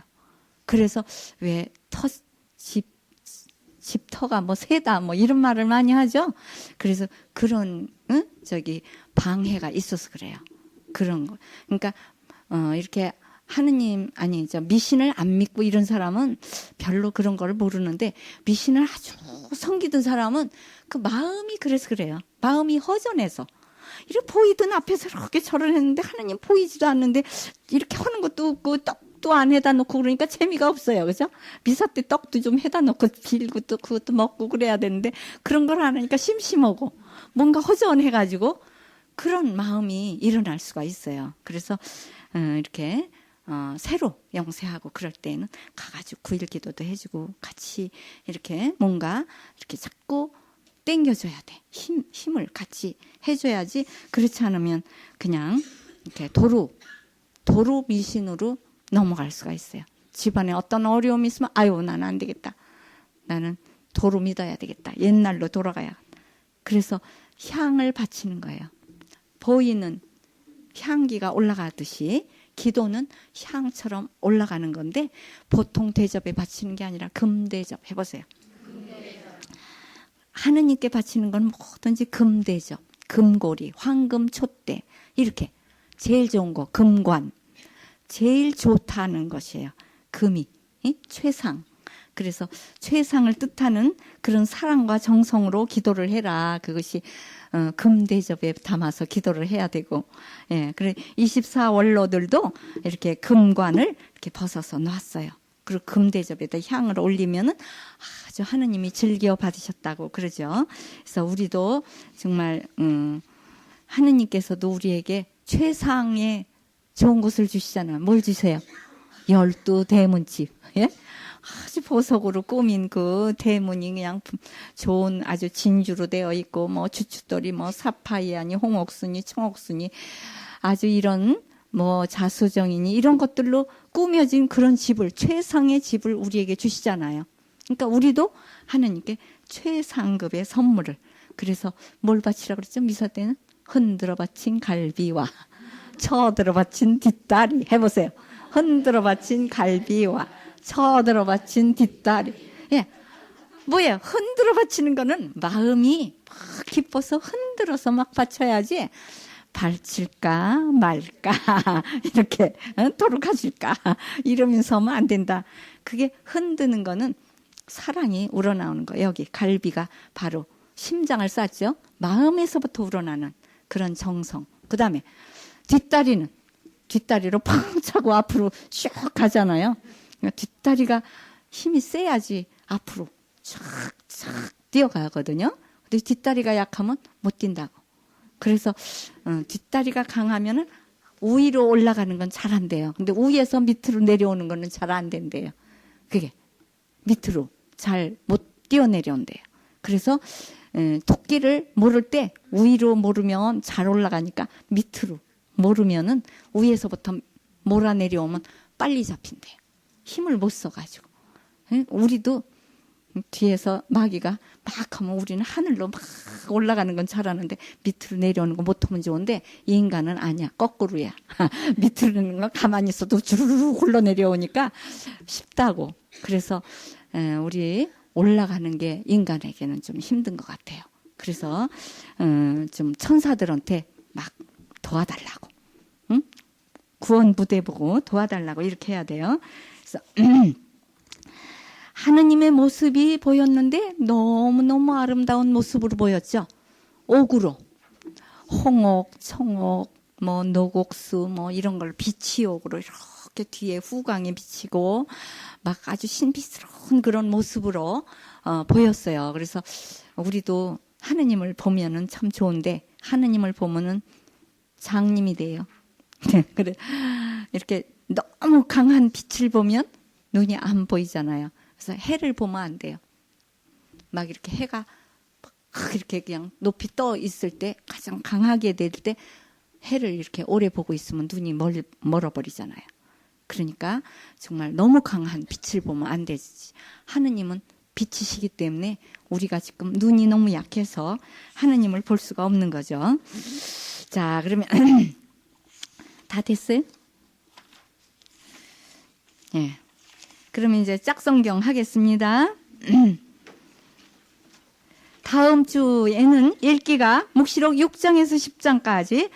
그래서 왜 집터가 뭐 새다 뭐 이런 말을 많이 하죠. 그래서 그런 방해가 있어서 그래요. 그런 거. 그러니까 이렇게 하느님 미신을 안 믿고 이런 사람은 별로 그런 거를 모르는데 미신을 아주 섬기던 사람은 그 마음이 그래서 그래요. 마음이 허전해서 이렇게 보이던 앞에서 이렇게 절을 했는데 하느님 보이지도 않는데 이렇게 하는 것도 없고 떡도 안 해다 놓고 그러니까 재미가 없어요. 그죠? 미사 때 떡도 좀 해다 놓고 빌고 또 그것도 먹고 그래야 되는데 그런 걸 안 하니까 심심하고 뭔가 허전해가지고 그런 마음이 일어날 수가 있어요. 그래서 이렇게 새로 영세하고 그럴 때는 가가지고 9일 기도도 해주고 같이 이렇게 뭔가 이렇게 자꾸 땡겨줘야 돼. 힘을 같이 해줘야지. 그렇지 않으면 그냥 이렇게 도루 미신으로 넘어갈 수가 있어요. 집안에 어떤 어려움이 있으면 아유 나는 안 되겠다. 나는 도루 믿어야 되겠다. 옛날로 돌아가야. 그래서 향을 바치는 거예요. 보이는 향기가 올라가듯이 기도는 향처럼 올라가는 건데 보통 대접에 바치는 게 아니라 금대접 해보세요. 하느님께 바치는 건 뭐든지 금대접, 금고리, 황금, 촛대 이렇게 제일 좋은 거 금관 제일 좋다는 것이에요. 금이 최상. 그래서 최상을 뜻하는 그런 사랑과 정성으로 기도를 해라. 그것이 금대접에 담아서 기도를 해야 되고, 예, 그래 24원로들도 이렇게 금관을 이렇게 벗어서 놨어요. 그리고 금대접에다 향을 올리면은 아주 하느님이 즐겨 받으셨다고 그러죠. 그래서 우리도 정말 하느님께서도 우리에게 최상의 좋은 것을 주시잖아요. 뭘 주세요? 12대문집. 예? 아주 보석으로 꾸민 그 대문이 그냥 좋은 아주 진주로 되어 있고 뭐 주춧돌이 뭐 사파이아니 홍옥순이 청옥순이 아주 이런 뭐 자수정이니 이런 것들로 꾸며진 그런 집을 최상의 집을 우리에게 주시잖아요. 그러니까 우리도 하느님께 최상급의 선물을 그래서 뭘 바치라고 그랬죠? 미사 때는 흔들어 바친 갈비와 쳐들어 바친 뒷다리 해보세요. 흔들어 바친 갈비와 쳐들어 바친 뒷다리. 예, 뭐예요? 흔들어 바치는 거는 마음이 막 기뻐서 흔들어서 막 바쳐야지 발칠까 말까 이렇게 도둑하실까 이러면서 하면 안 된다. 그게 흔드는 거는 사랑이 우러나오는 거예요. 여기 갈비가 바로 심장을 쌌죠. 마음에서부터 우러나는 그런 정성. 그 다음에 뒷다리로 팡 차고 앞으로 쭉 가잖아요. 뒷다리가 힘이 세야지 앞으로 쫙쫙 뛰어가거든요. 근데 뒷다리가 약하면 못 뛴다고. 그래서 뒷다리가 강하면은 위로 올라가는 건 잘 안 돼요. 근데 위에서 밑으로 내려오는 거는 잘 안 된대요. 그게 밑으로 잘 못 뛰어내려온대요. 그래서 토끼를 모를 때 위로 모르면 잘 올라가니까 밑으로 모르면은 위에서부터 몰아내려오면 빨리 잡힌대요. 힘을 못 써가지고. 우리도 뒤에서 마귀가 막 하면 우리는 하늘로 막 올라가는 건 잘하는데 밑으로 내려오는 거 못하면 좋은데 이 인간은 아니야. 거꾸로야. 밑으로는 거 가만히 있어도 주르르 굴러내려오니까 쉽다고. 그래서 우리 올라가는 게 인간에게는 좀 힘든 것 같아요. 그래서 좀 천사들한테 막 도와달라고. 응? 구원 부대 보고 도와달라고 이렇게 해야 돼요. 그래서 하느님의 모습이 보였는데 너무너무 아름다운 모습으로 보였죠. 옥으로 홍옥, 청옥, 뭐 노곡수 뭐 이런 걸 빛이 옥으로 이렇게 뒤에 후광이 비치고 막 아주 신비스러운 그런 모습으로 보였어요. 그래서 우리도 하느님을 보면은 참 좋은데 하느님을 보면은 장님이 돼요. 그래 이렇게 너무 강한 빛을 보면 눈이 안 보이잖아요. 그래서 해를 보면 안 돼요. 막 이렇게 해가 막 이렇게 그냥 높이 떠 있을 때 가장 강하게 될 때 해를 이렇게 오래 보고 있으면 눈이 멀어버리잖아요. 그러니까 정말 너무 강한 빛을 보면 안 되지. 하느님은 빛이시기 때문에 우리가 지금 눈이 너무 약해서 하느님을 볼 수가 없는 거죠. 자, 그러면 다 됐어요? 예. 그러면 이제 짝성경 하겠습니다. 다음 주에는 읽기가 묵시록 6장에서 10장까지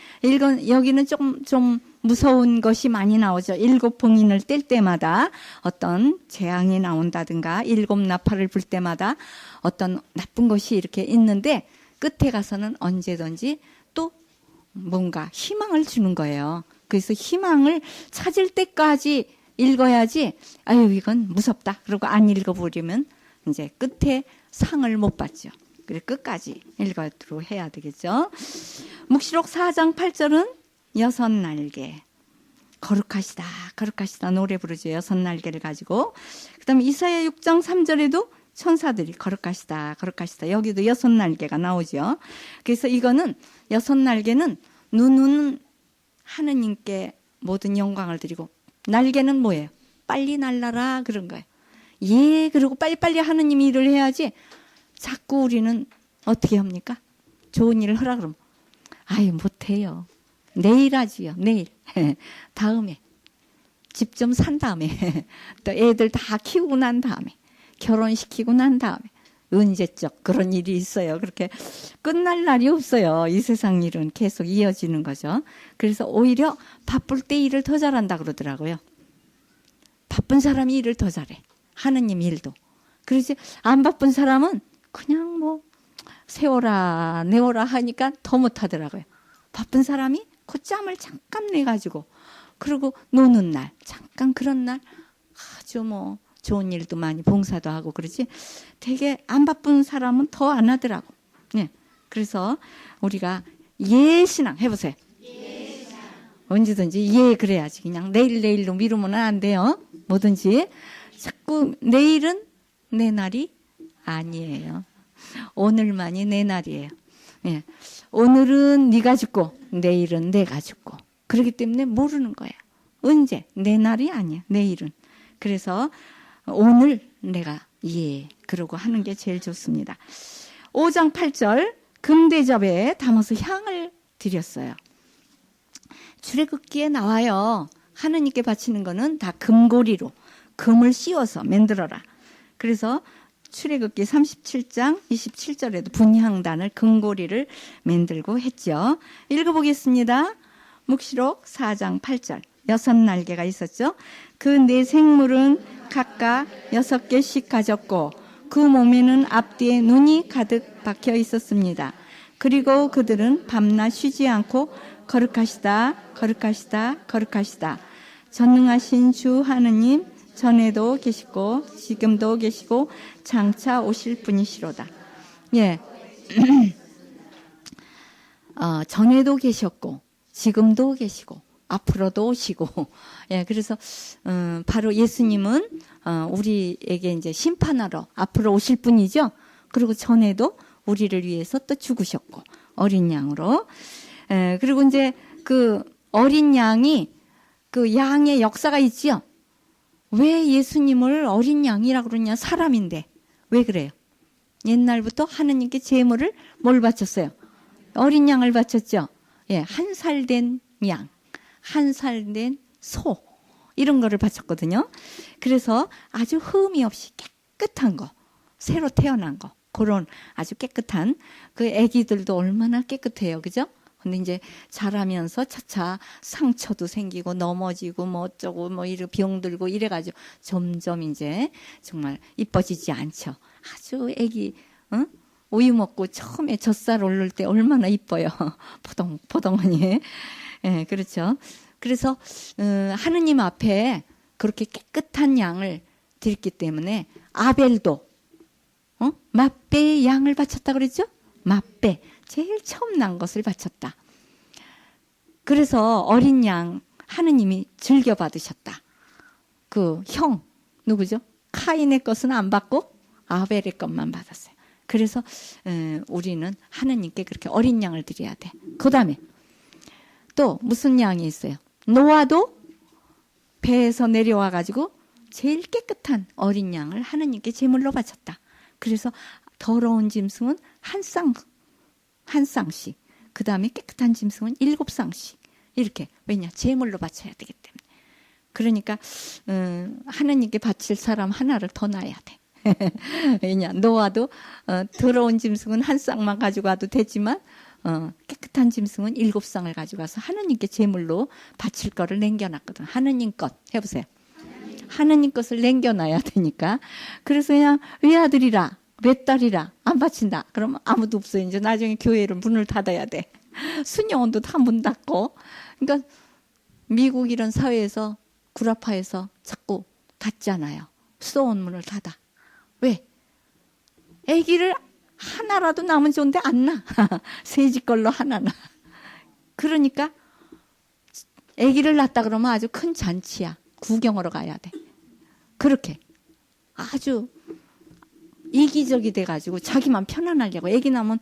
여기는 좀 무서운 것이 많이 나오죠. 7 봉인을 뗄 때마다 어떤 재앙이 나온다든가 7 나팔을 불 때마다 어떤 나쁜 것이 이렇게 있는데 끝에 가서는 언제든지 또 뭔가 희망을 주는 거예요. 그래서 희망을 찾을 때까지 읽어야지 아유 이건 무섭다 그러고 안 읽어버리면 이제 끝에 상을 못 받죠. 그래 끝까지 읽도록 해야 되겠죠. 묵시록 4장 8절은 6날개 거룩하시다 거룩하시다 노래 부르죠. 6날개를 가지고. 그 다음에 이사야 6장 3절에도 천사들이 거룩하시다 거룩하시다 여기도 6날개가 나오죠. 그래서 이거는 6날개는 눈은 하느님께 모든 영광을 드리고 날개는 뭐예요? 빨리 날라라 그런 거예요. 예, 그리고 빨리빨리 하느님 일을 해야지 자꾸 우리는 어떻게 합니까? 좋은 일을 하라 그러면 아유 못해요. 내일 하지요. 내일. 다음에 집 좀 산 다음에 또 애들 다 키우고 난 다음에 결혼시키고 난 다음에 언제적 그런 일이 있어요. 그렇게 끝날 날이 없어요. 이 세상 일은 계속 이어지는 거죠. 그래서 오히려 바쁠 때 일을 더 잘한다 그러더라고요. 바쁜 사람이 일을 더 잘해. 하느님 일도. 그러지 안 바쁜 사람은 그냥 뭐 세워라 내워라 하니까 더 못하더라고요. 바쁜 사람이 콧잠을 잠깐 내가지고 그리고 노는 날 잠깐 그런 날 아주 뭐 좋은 일도 많이 봉사도 하고 그러지 되게 안 바쁜 사람은 더 안 하더라고. 네. 그래서 우리가 예신앙 해보세요. 예신앙. 언제든지 예 그래야지. 그냥 내일로 미루면 안 돼요. 뭐든지 자꾸 내일은 내 날이 아니에요. 오늘만이 내 날이에요. 예. 오늘은 네가 죽고 내일은 내가 죽고 그렇기 때문에 모르는 거야. 언제 내 날이 아니야. 내일은. 그래서 오늘 내가 그러고 하는 게 제일 좋습니다. 5장 8절 금대접에 담아서 향을 드렸어요. 출애굽기에 나와요. 하느님께 바치는 거는 다 금고리로 금을 씌워서 만들어라. 그래서 출애굽기 37장 27절에도 분향단을 금고리를 만들고 했죠. 읽어보겠습니다. 묵시록 4장 8절 6날개가 있었죠. 그 네 생물은 각각 6개씩 가졌고 그 몸에는 앞뒤에 눈이 가득 박혀 있었습니다. 그리고 그들은 밤낮 쉬지 않고 거룩하시다 거룩하시다 거룩하시다 전능하신 주 하느님 전에도 계시고 지금도 계시고 장차 오실 분이시로다. 예, 전에도 계셨고 지금도 계시고 앞으로도 오시고, 예, 그래서 바로 예수님은 우리에게 이제 심판하러 앞으로 오실 분이죠. 그리고 전에도 우리를 위해서 또 죽으셨고 어린 양으로, 예, 그리고 이제 그 어린 양이 그 양의 역사가 있지요. 왜 예수님을 어린 양이라고 그러냐? 사람인데 왜 그래요? 옛날부터 하느님께 제물을 뭘 바쳤어요? 어린 양을 바쳤죠. 예, 한 살 된 양, 한 살 된 소, 이런 거를 바쳤거든요. 그래서 아주 흠이 없이 깨끗한 거, 새로 태어난 거, 그런 아주 깨끗한 그 아기들도 얼마나 깨끗해요. 그죠? 근데 이제 자라면서 차차 상처도 생기고 넘어지고 뭐 어쩌고 뭐 이렇게 병들고 이래가지고 점점 이제 정말 이뻐지지 않죠. 아주 아기, 응? 우유 먹고 처음에 젖살 오를 때 얼마나 이뻐요. 포동포동하니. 예, 그렇죠. 그래서 하느님 앞에 그렇게 깨끗한 양을 드렸기 때문에 아벨도 맛배의 양을 바쳤다 그랬죠? 맛배. 제일 처음 난 것을 바쳤다. 그래서 어린 양 하느님이 즐겨 받으셨다. 그 형 누구죠? 카인의 것은 안 받고 아벨의 것만 받았어요. 그래서 우리는 하느님께 그렇게 어린 양을 드려야 돼. 그 다음에 또 무슨 양이 있어요? 노아도 배에서 내려와 가지고 제일 깨끗한 어린 양을 하느님께 제물로 바쳤다. 그래서 더러운 짐승은 한 쌍씩, 그 다음에 깨끗한 짐승은 7쌍씩, 이렇게. 왜냐? 제물로 바쳐야 되기 때문에. 그러니까 하느님께 바칠 사람 하나를 더 놔야 돼. 왜냐? 노아도 더러운 짐승은 한 쌍만 가지고 와도 되지만 깨끗한 짐승은 7쌍을 가지고 와서 하느님께 제물로 바칠 거를 남겨놨거든. 하느님 것 해보세요. 하느님 것을 남겨놔야 되니까. 그래서 그냥 외아들이라 외딸이라 안 바친다. 그러면 아무도 없어요. 이제 나중에 교회를 문을 닫아야 돼. 수녀원도 다 문 닫고. 그러니까 미국 이런 사회에서 구라파에서 자꾸 닫잖아요. 수도원 문을 닫아. 왜? 아기를 하나라도 낳으면 좋은데 안 낳아. 세 집 걸로 하나 낳아. 그러니까 아기를 낳았다 그러면 아주 큰 잔치야. 구경하러 가야 돼. 그렇게 아주 이기적이 돼가지고 자기만 편안하려고. 아기 낳으면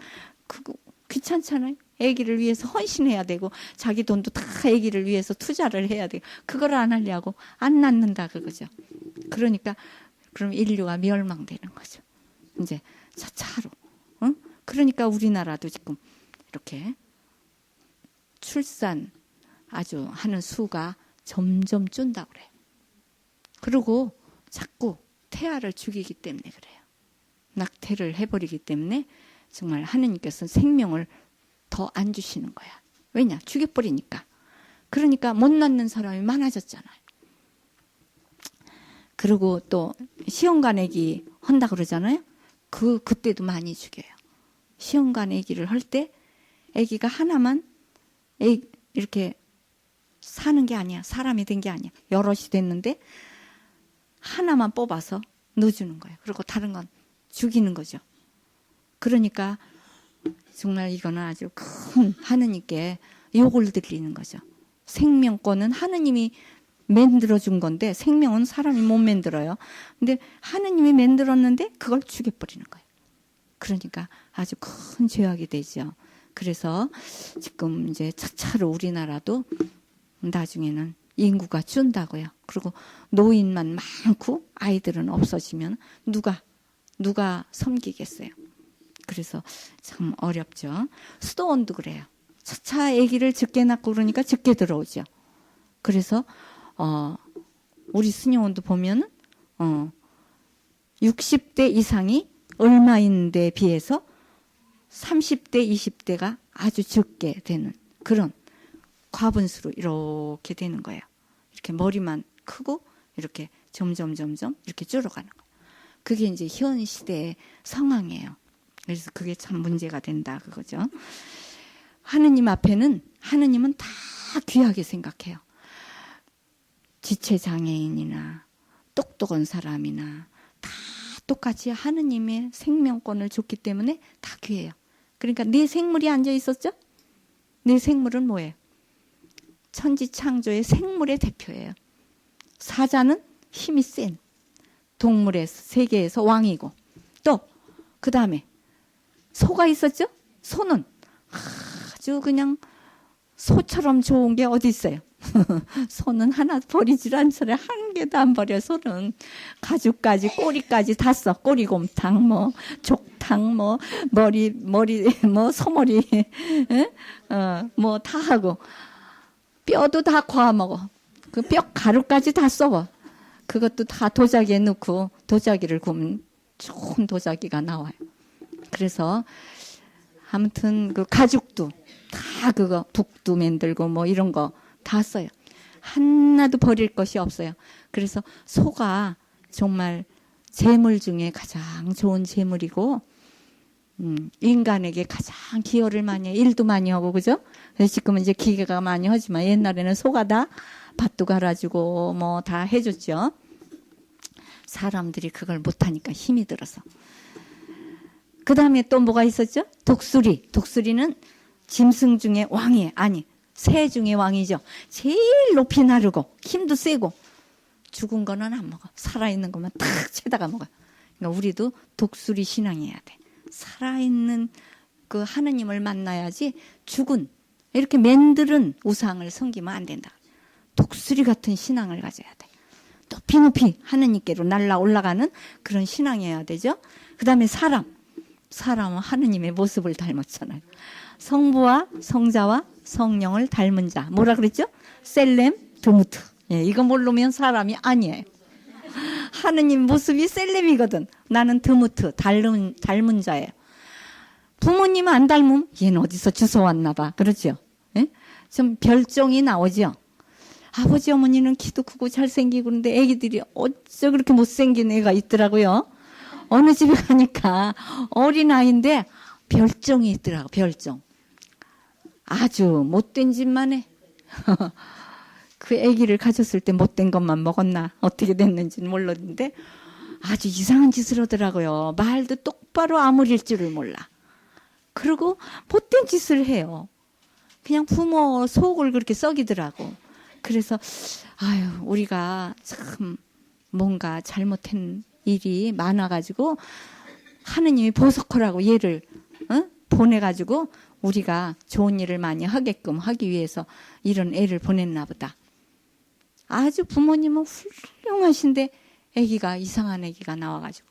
그거 귀찮잖아요. 아기를 위해서 헌신해야 되고 자기 돈도 다 아기를 위해서 투자를 해야 되고 그걸 안 하려고 안 낳는다 그거죠. 그러니까 그럼 인류가 멸망되는 거죠. 이제 차차로. 응? 그러니까 우리나라도 지금 이렇게 출산 아주 하는 수가 점점 준다고 그래요. 그리고 자꾸 태아를 죽이기 때문에 그래요. 낙태를 해버리기 때문에 정말 하느님께서 생명을 더 안 주시는 거야. 왜냐? 죽여버리니까. 그러니까 못 낳는 사람이 많아졌잖아요. 그리고 또 시험관 애기 한다 그러잖아요. 그때도 많이 죽여요. 시험관 애기를 할 때 애기가 하나만 이렇게 사는 게 아니야. 사람이 된 게 아니야. 여럿이 됐는데 하나만 뽑아서 넣어주는 거예요. 그리고 다른 건 죽이는 거죠. 그러니까 정말 이거는 아주 큰 하느님께 욕을 드리는 거죠. 생명권은 하느님이 만들어준 건데 생명은 사람이 못 만들어요. 근데 하느님이 만들었는데 그걸 죽여버리는 거예요. 그러니까 아주 큰 죄악이 되죠. 그래서 지금 이제 차차로 우리나라도 나중에는 인구가 준다고요. 그리고 노인만 많고 아이들은 없어지면 누가 섬기겠어요. 그래서 참 어렵죠. 수도원도 그래요. 차차 아기를 적게 낳고 그러니까 적게 들어오죠. 그래서 우리 수녀원도 보면은 60대 이상이 얼마인데 비해서 30대, 20대가 아주 적게 되는 그런 과분수로 이렇게 되는 거예요. 이렇게 머리만 크고 이렇게 점점 이렇게 줄어가는 거예요. 그게 이제 현 시대의 상황이에요. 그래서 그게 참 문제가 된다 그거죠. 하느님 앞에는 하느님은 다 귀하게 생각해요. 지체장애인이나 똑똑한 사람이나 다 똑같이 하느님의 생명권을 줬기 때문에 다 귀해요. 그러니까 내 생물이 앉아 있었죠? 내 생물은 뭐예요? 천지창조의 생물의 대표예요. 사자는 힘이 센 동물의 세계에서 왕이고 또 그 다음에 소가 있었죠? 소는 아주 그냥 소처럼 좋은 게 어디 있어요? 소는 하나 버리질 않잖아요. 한 개도 안 버려, 소는. 가죽까지, 꼬리까지 다 써. 꼬리곰탕, 뭐, 족탕, 뭐, 머리, 뭐, 소머리, 뭐, 다 하고. 뼈도 다 구워 먹어. 그 뼈 가루까지 다 썩어. 그것도 다 도자기에 넣고, 도자기를 구우면 좋은 도자기가 나와요. 그래서, 아무튼, 그 가죽도 다 그거, 북도 만들고 뭐 이런 거 다 써요. 하나도 버릴 것이 없어요. 그래서 소가 정말 재물 중에 가장 좋은 재물이고, 인간에게 가장 기여를 많이 해. 일도 많이 하고, 그죠? 그래서 지금은 이제 기계가 많이 하지만 옛날에는 소가 다 밭도 갈아주고 뭐 다 해줬죠. 사람들이 그걸 못하니까 힘이 들어서. 그 다음에 또 뭐가 있었죠? 독수리. 독수리는 짐승 중에 왕이에요. 아니, 새 중에 왕이죠. 제일 높이 나르고 힘도 세고 죽은 거는 안 먹어. 살아있는 것만 탁 채다가 먹어요. 그러니까 우리도 독수리 신앙해야 돼. 살아있는 그 하느님을 만나야지 죽은 이렇게 맨들은 우상을 섬기면 안 된다. 독수리 같은 신앙을 가져야 돼. 높이 높이 하느님께로 날라 올라가는 그런 신앙이어야 되죠. 그 다음에 사람은 하느님의 모습을 닮았잖아요. 성부와 성자와 성령을 닮은 자. 뭐라 그랬죠? 셀렘 드무트. 예, 이거 모르면 사람이 아니에요. 하느님 모습이 셀렘이거든. 나는 드무트, 닮은 자예요. 부모님 안 닮으면 얘는 어디서 주워왔나 봐. 그렇죠? 예? 좀 별종이 나오죠. 아버지 어머니는 키도 크고 잘생기고 그런데 애기들이 어쩌 그렇게 못생긴 애가 있더라고요. 어느 집에 가니까 어린아이인데 별종이 있더라고. 별종. 아주 못된 집만 해. 그 아기를 가졌을 때 못된 것만 먹었나 어떻게 됐는지는 몰랐는데 아주 이상한 짓을 하더라고요. 말도 똑바로 아무릴 줄을 몰라. 그리고 못된 짓을 해요. 그냥 부모 속을 그렇게 썩이더라고. 그래서 아유 우리가 참 뭔가 잘못한 일이 많아가지고 하느님이 보석하라고 얘를 보내가지고 우리가 좋은 일을 많이 하게끔 하기 위해서 이런 애를 보냈나 보다. 아주 부모님은 훌륭하신데 애기가 이상한 애기가 나와가지고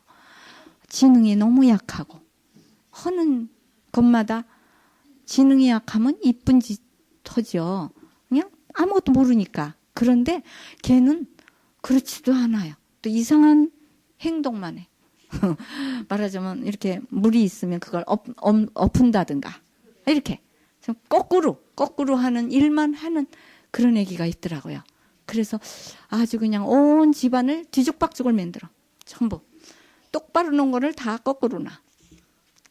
지능이 너무 약하고 하는 것마다 지능이 약하면 이쁜 짓 하죠. 그냥 아무것도 모르니까. 그런데 걔는 그렇지도 않아요. 또 이상한 행동만 해. 말하자면 이렇게 물이 있으면 그걸 엎은다든가 이렇게 좀 거꾸로 하는 일만 하는 그런 애기가 있더라고요. 그래서 아주 그냥 온 집안을 뒤죽박죽을 만들어. 전부 똑바로 놓은 거를 다 거꾸로 놔.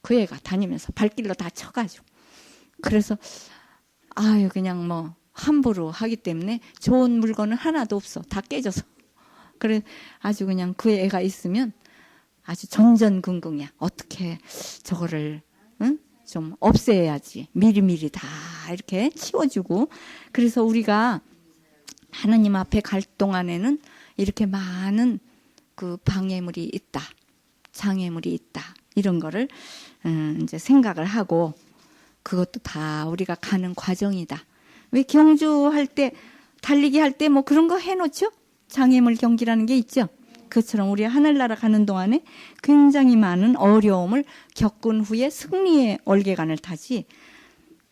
그 애가 다니면서 발길로 다 쳐가지고. 그래서 아유 그냥 뭐 함부로 하기 때문에 좋은 물건은 하나도 없어. 다 깨져서. 그래 아주 그냥 그 애가 있으면 아주 전전긍긍이야. 어떻게 저거를 좀 없애야지. 미리미리 다 이렇게 치워주고. 그래서 우리가 하나님 앞에 갈 동안에는 이렇게 많은 그 방해물이 있다. 장애물이 있다. 이런 거를 이제 생각을 하고 그것도 다 우리가 가는 과정이다. 왜 경주할 때 달리기 할 때 뭐 그런 거 해놓죠? 장애물 경기라는 게 있죠. 그처럼 우리 하늘나라 가는 동안에 굉장히 많은 어려움을 겪은 후에 승리의 얼개간을 타지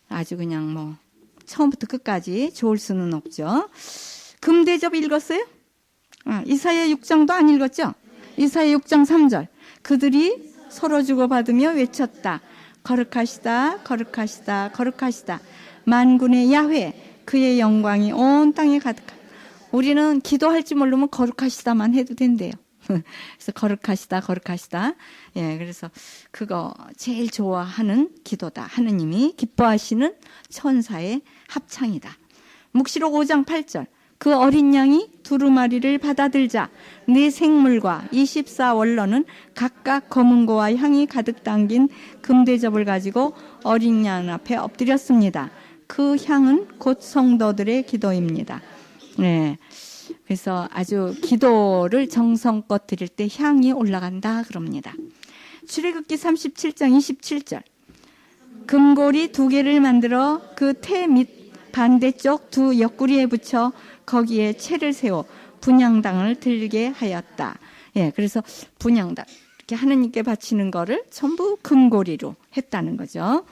아주 그냥 뭐 처음부터 끝까지 좋을 수는 없죠. 금대접 읽었어요? 이사야 6장도 안 읽었죠? 이사야 6장 3절 그들이 서로 주고받으며 외쳤다. 거룩하시다 거룩하시다 거룩하시다 만군의 야훼 그의 영광이 온 땅에 가득하다. 우리는 기도할지 모르면 거룩하시다만 해도 된대요. 그래서 거룩하시다 거룩하시다. 예, 그래서 그거 제일 좋아하는 기도다. 하느님이 기뻐하시는 천사의 합창이다. 묵시록 5장 8절 그 어린 양이 두루마리를 받아들자 네 생물과 24원로는 각각 검은고와 향이 가득 담긴 금대접을 가지고 어린 양 앞에 엎드렸습니다. 그 향은 곧 성도들의 기도입니다. 네, 그래서 아주 기도를 정성껏 드릴 때 향이 올라간다 그럽니다. 출애굽기 37장 27절 금고리 2개를 만들어 그 태 반대쪽 두 옆구리에 붙여 거기에 채를 세워 분향당을 들게 하였다. 예, 그래서 분향당 이렇게 하느님께 바치는 거를 전부 금고리로 했다는 거죠.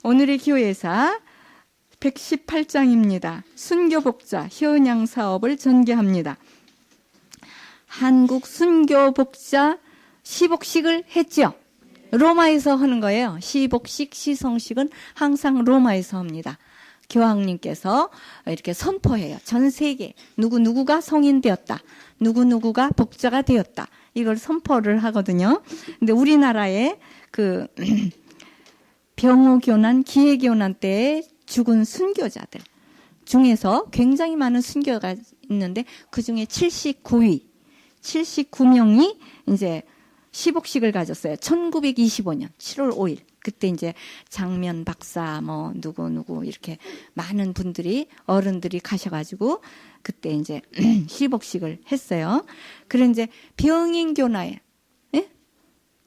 오늘의 기호예사 118장입니다. 순교복자 효냥 사업을 전개합니다. 한국 순교복자 시복식을 했죠. 로마에서 하는 거예요. 시복식, 시성식은 항상 로마에서 합니다. 교황님께서 이렇게 선포해요. 전 세계 누구누구가 성인 되었다. 누구누구가 복자가 되었다. 이걸 선포를 하거든요. 근데 우리나라에 그 병호교난, 기해교난 때에 죽은 순교자들 중에서 굉장히 많은 순교가 있는데 그 중에 79명이 이제 시복식을 가졌어요. 1925년 7월 5일. 그때 이제 장면 박사 뭐 누구 이렇게 많은 분들이 어른들이 가셔가지고 그때 이제 시복식을 했어요. 그래 이제 병인교나에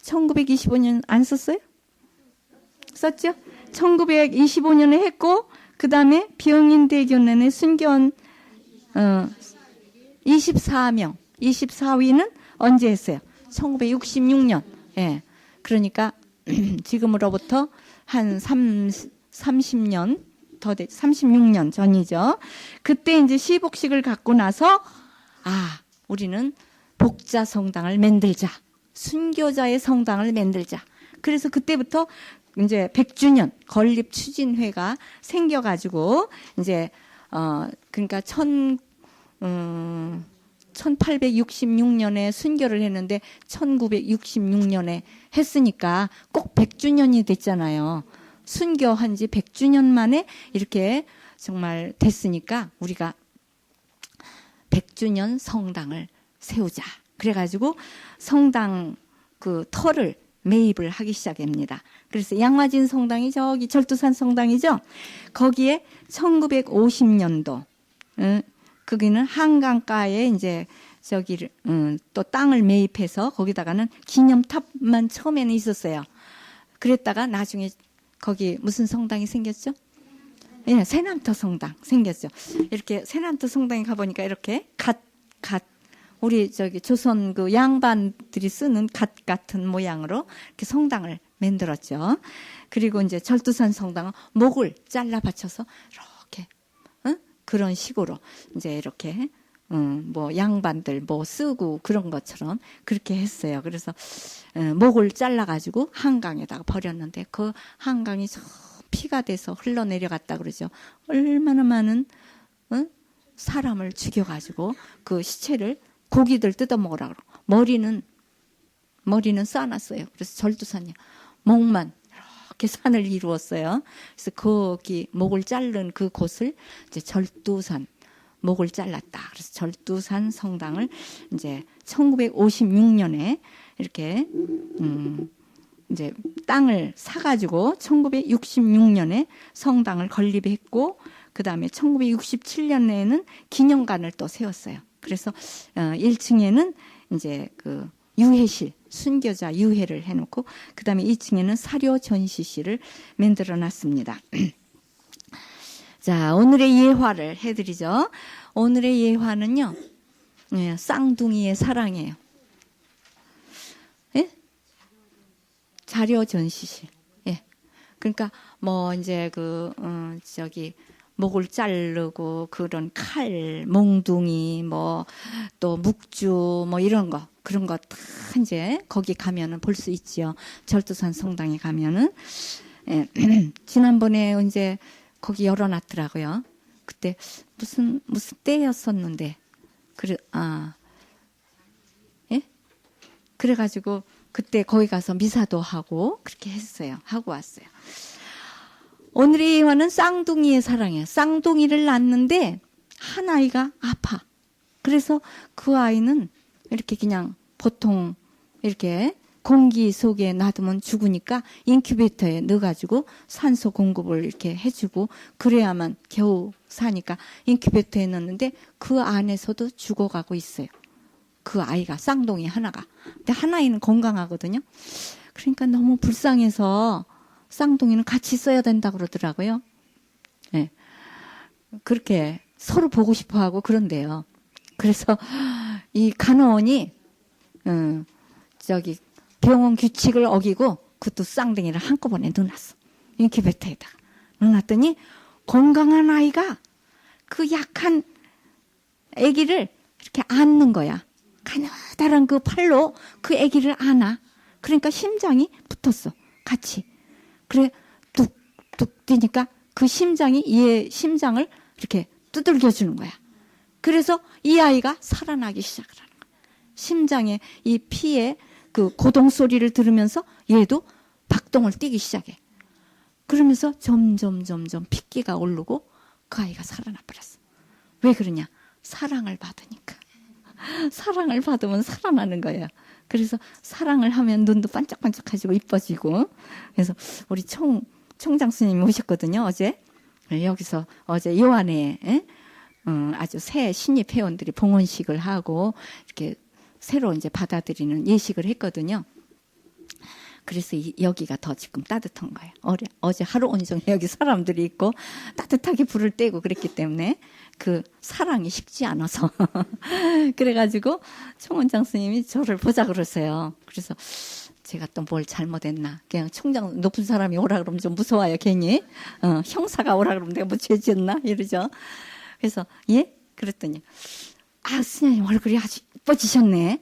1925년 안 썼어요? 썼죠? 1925년에 했고 그 다음에 병인대교난에 순교한 24위는 언제 했어요? 1966년. 예. 그러니까 지금으로부터 한 30년 더 36년 전이죠. 그때 이제 시복식을 갖고 나서 우리는 복자 성당을 만들자. 순교자의 성당을 만들자. 그래서 그때부터 이제 100주년 건립 추진회가 생겨가지고 이제 그러니까 1866년에 순교를 했는데 1966년에 했으니까 꼭 100주년이 됐잖아요. 순교한 지 100주년 만에 이렇게 정말 됐으니까 우리가 100주년 성당을 세우자. 그래가지고 성당 그 터를 매입을 하기 시작합니다. 그래서 양화진 성당이 저기 절두산 성당이죠. 거기에 1950년도 거기는 한강가에 이제 저기를 또 땅을 매입해서 거기다가는 기념탑만 처음에는 있었어요. 그랬다가 나중에 거기 무슨 성당이 생겼죠? 예, 새남터 성당 생겼죠. 이렇게 새남터 성당에 가보니까 이렇게 갓 우리 저기 조선 그 양반들이 쓰는 갓 같은 모양으로 이렇게 성당을 만들었죠. 그리고 이제 절두산 성당은 목을 잘라 받쳐서 이렇게 그런 식으로 이제 이렇게 뭐 양반들 뭐 쓰고 그런 것처럼 그렇게 했어요. 그래서 목을 잘라 가지고 한강에다가 버렸는데 그 한강이 저 피가 돼서 흘러내려갔다 그러죠. 얼마나 많은 사람을 죽여가지고 그 시체를 고기들 뜯어먹으라 그러고 머리는 쌓아놨어요. 그래서 절두산이요. 목만 이렇게 산을 이루었어요. 그래서 거기 목을 자른 그 곳을 이제 절두산 목을 잘랐다. 그래서 절두산 성당을 이제 1956년에 이렇게 이제 땅을 사가지고 1966년에 성당을 건립했고 그 다음에 1967년에는 기념관을 또 세웠어요. 그래서 1층에는 이제 그 유해실, 순교자 유해를 해놓고 그 다음에 2층에는 사료 전시실을 만들어 놨습니다. 자, 오늘의 예화를 해드리죠. 오늘의 예화는요, 쌍둥이의 사랑이에요. 예? 자료 전시실. 예. 그러니까 뭐 이제 저기 목을 자르고 그런 칼, 몽둥이, 뭐 또 묵주, 뭐 이런 거 그런 거 다 이제 거기 가면은 볼 수 있지요. 절두산 성당에 가면은 예. 지난번에 이제 거기 열어놨더라고요. 그때 무슨 때였었는데 예? 그래가지고 그때 거기 가서 미사도 하고 그렇게 했어요. 하고 왔어요. 오늘의 예화는 쌍둥이의 사랑이에요. 쌍둥이를 낳는데 한 아이가 아파. 그래서 그 아이는 이렇게 그냥 보통 이렇게 공기 속에 놔두면 죽으니까 인큐베이터에 넣어가지고 산소 공급을 이렇게 해주고 그래야만 겨우 사니까 인큐베이터에 넣는데 그 안에서도 죽어가고 있어요. 그 아이가 쌍둥이 하나가. 근데 한 아이는 건강하거든요. 그러니까 너무 불쌍해서 쌍둥이는 같이 써야 된다 그러더라고요. 네. 그렇게 서로 보고 싶어 하고 그런데요. 그래서 이 간호원이, 병원 규칙을 어기고 그것도 쌍둥이를 한꺼번에 넣어놨어. 인큐베이터에다가. 넣어놨더니 건강한 아이가 그 약한 아기를 이렇게 안는 거야. 가느다란 그 팔로 그 아기를 안아. 그러니까 심장이 붙었어. 같이. 그래 뚝뚝 뛰니까 그 심장이 얘 심장을 이렇게 두들겨 주는 거야. 그래서 이 아이가 살아나기 시작을 하는 거야. 심장에 이 피에 그 고동 소리를 들으면서 얘도 박동을 뛰기 시작해. 그러면서 점점 핏기가 오르고 그 아이가 살아나 버렸어. 왜 그러냐? 사랑을 받으니까. 사랑을 받으면 살아나는 거예요. 그래서 사랑을 하면 눈도 반짝반짝해지고 이뻐지고. 그래서 우리 총장 스님이 오셨거든요, 어제. 여기서 어제 요한에 아주 새 신입 회원들이 봉헌식을 하고 이렇게 새로 이제 받아들이는 예식을 했거든요. 그래서 여기가 더 지금 따뜻한 거예요. 어제 하루 온종일 여기 사람들이 있고 따뜻하게 불을 떼고 그랬기 때문에 그 사랑이 식지 않아서 그래가지고 총원장 스님이 저를 보자 그러세요. 그래서 제가 또 뭘 잘못했나. 그냥 총장 높은 사람이 오라 그러면 좀 무서워요, 괜히. 형사가 오라 그러면 내가 뭐 죄지었나? 이러죠. 그래서, 예? 그랬더니, 아, 스님 얼굴이 아주 이뻐지셨네.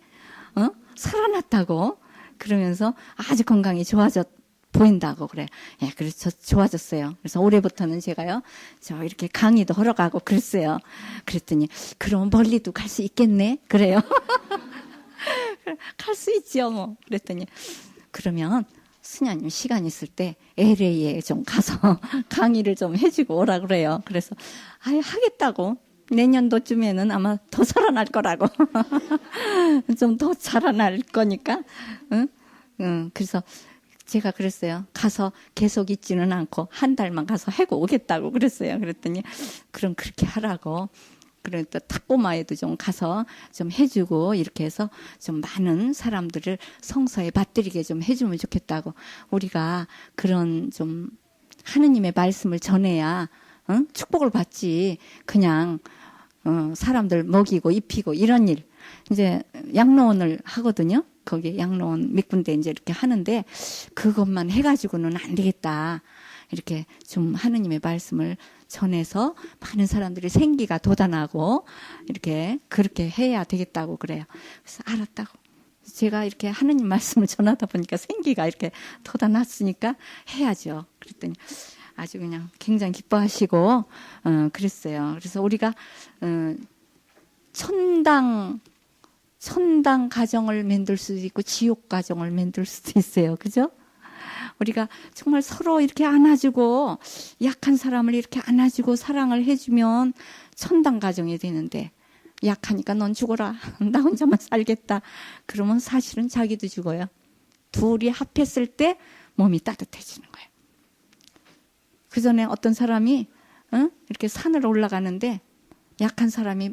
살아났다고. 그러면서 아주 건강이 좋아져 보인다고 그래. 예, 그래서 좋아졌어요. 그래서 올해부터는 제가요, 저 이렇게 강의도 하러 가고 그랬어요. 그랬더니, 그럼 멀리도 갈 수 있겠네? 그래요. 갈 수 있지요, 뭐. 그랬더니, 그러면 스냐님 시간 있을 때 LA에 좀 가서 강의를 좀 해주고 오라 그래요. 그래서, 아예 하겠다고. 내년도쯤에는 아마 더 살아날 거라고. 좀 더 살아날 거니까. 응? 그래서 제가 그랬어요. 가서 계속 있지는 않고 한 달만 가서 하고 오겠다고 그랬어요. 그랬더니, 그럼 그렇게 하라고. 그러니까 탁고마에도 좀 가서 좀 해주고 이렇게 해서 좀 많은 사람들을 성서에 받들이게 좀 해주면 좋겠다고. 우리가 그런 좀 하느님의 말씀을 전해야 축복을 받지. 그냥 사람들 먹이고 입히고 이런 일. 이제 양로원을 하거든요. 거기 양로원 몇 군데 이제 이렇게 하는데 그것만 해가지고는 안 되겠다. 이렇게 좀 하느님의 말씀을 전해서 많은 사람들이 생기가 돋아나고 이렇게 그렇게 해야 되겠다고 그래요. 그래서 알았다고. 제가 이렇게 하느님 말씀을 전하다 보니까 생기가 이렇게 돋아났으니까 해야죠. 그랬더니 아주 그냥 굉장히 기뻐하시고 그랬어요. 그래서 우리가 천당 가정을 만들 수도 있고 지옥 가정을 만들 수도 있어요. 그죠? 우리가 정말 서로 이렇게 안아주고 약한 사람을 이렇게 안아주고 사랑을 해주면 천당 가정이 되는데 약하니까 넌 죽어라. 나 혼자만 살겠다. 그러면 사실은 자기도 죽어요. 둘이 합했을 때 몸이 따뜻해지는 거예요. 그 전에 어떤 사람이 이렇게 산을 올라가는데 약한 사람이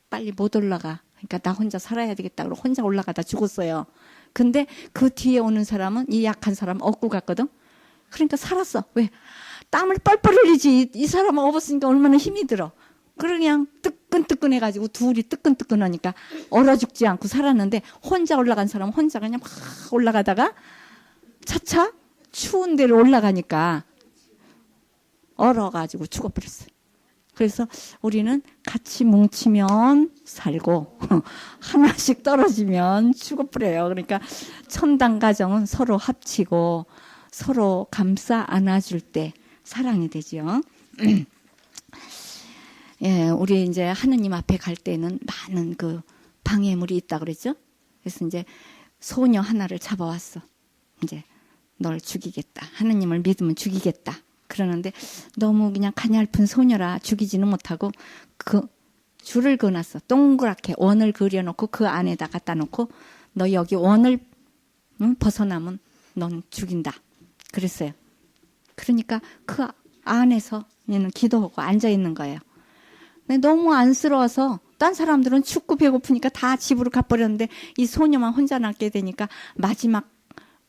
빨리 못 올라가. 그러니까 나 혼자 살아야 되겠다. 그러고 혼자 올라가다 죽었어요. 근데 그 뒤에 오는 사람은 이 약한 사람 업고 갔거든. 그러니까 살았어. 왜? 땀을 뻘뻘 흘리지. 이 사람은 업었으니까 얼마나 힘이 들어. 그냥 뜨끈뜨끈해가지고 둘이 뜨끈뜨끈하니까 얼어 죽지 않고 살았는데 혼자 올라간 사람은 혼자 그냥 막 올라가다가 차차 추운 데로 올라가니까 얼어가지고 죽어버렸어요. 그래서 우리는 같이 뭉치면 살고 하나씩 떨어지면 죽어버려요. 그러니까 천당 가정은 서로 합치고 서로 감싸 안아줄 때 사랑이 되죠. 예, 우리 이제 하느님 앞에 갈 때는 많은 그 방해물이 있다 그랬죠. 그래서 이제 소녀 하나를 잡아왔어. 이제 널 죽이겠다. 하느님을 믿으면 죽이겠다. 그러는데 너무 그냥 가냘픈 소녀라 죽이지는 못하고 그 줄을 그어놨어. 동그랗게 원을 그려놓고 그 안에다 갖다 놓고 너 여기 원을 벗어나면 넌 죽인다. 그랬어요. 그러니까 그 안에서 얘는 기도하고 앉아있는 거예요. 근데 너무 안쓰러워서 딴 사람들은 춥고 배고프니까 다 집으로 가버렸는데 이 소녀만 혼자 남게 되니까 마지막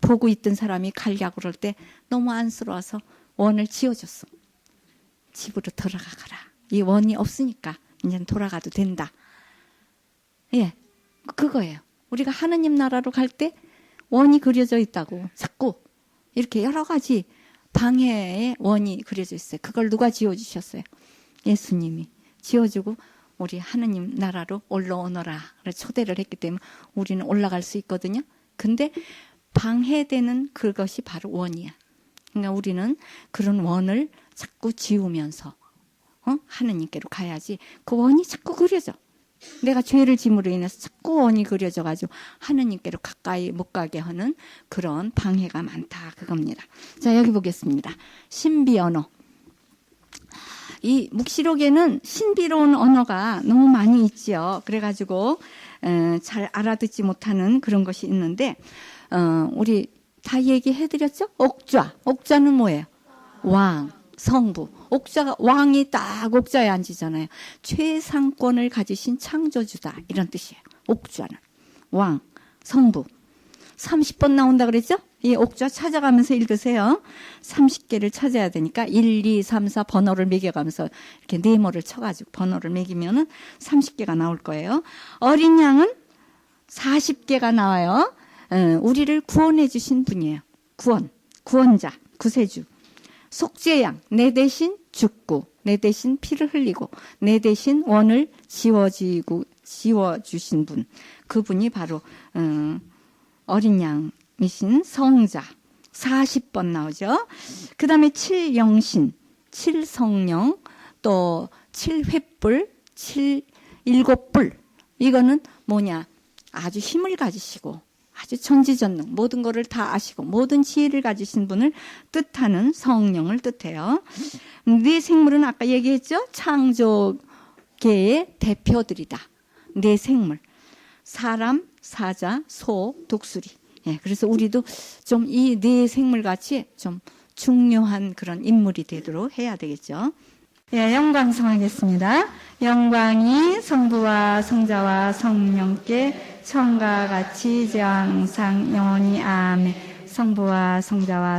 보고 있던 사람이 가려고 그럴 때 너무 안쓰러워서 원을 지어줬어. 집으로 들어가거라. 이 원이 없으니까 이제 돌아가도 된다. 예, 그거예요. 우리가 하느님 나라로 갈 때 원이 그려져 있다고 자꾸 이렇게 여러 가지 방해의 원이 그려져 있어요. 그걸 누가 지어주셨어요? 예수님이 지어주고 우리 하느님 나라로 올라오너라 초대를 했기 때문에 우리는 올라갈 수 있거든요. 근데 방해되는 그것이 바로 원이야. 그러니까 우리는 그런 원을 자꾸 지우면서 하느님께로 가야지. 그 원이 자꾸 그려져. 내가 죄를 짐으로 인해서 자꾸 원이 그려져가지고 하느님께로 가까이 못 가게 하는 그런 방해가 많다 그겁니다. 자, 여기 보겠습니다. 신비 언어. 이 묵시록에는 신비로운 언어가 너무 많이 있지요. 그래가지고 잘 알아듣지 못하는 그런 것이 있는데 우리 다 얘기해드렸죠? 옥좌는 뭐예요? 왕, 성부. 옥좌가 왕이 딱 옥좌에 앉으잖아요. 최상권을 가지신 창조주다 이런 뜻이에요. 옥좌는 왕, 성부. 30번 나온다 그랬죠? 이 옥좌 찾아가면서 읽으세요. 30개를 찾아야 되니까 1, 2, 3, 4 번호를 매겨가면서 이렇게 네모를 쳐가지고 번호를 매기면은 30개가 나올 거예요. 어린 양은 40개가 나와요. 우리를 구원해 주신 분이에요. 구원자, 구세주. 속죄양, 내 대신 죽고, 내 대신 피를 흘리고, 내 대신 원을 지워주신 분. 그분이 바로 어린 양이신 성자. 40번 나오죠. 그 다음에 7영신, 7성령, 또 7횃불, 7뿔. 이거는 뭐냐? 아주 힘을 가지시고 아주 천지전능 모든 것을 다 아시고 모든 지혜를 가지신 분을 뜻하는 성령을 뜻해요. 네 생물은 아까 얘기했죠? 창조계의 대표들이다. 네 생물. 사람, 사자, 소, 독수리. 예, 그래서 우리도 좀 이 네 생물 같이 좀 중요한 그런 인물이 되도록 해야 되겠죠. 예, 영광 성하겠습니다. 영광이 성부와 성자와 성령께 처음과 같이 이제 항상 영원히 아멘. 성부와 성자와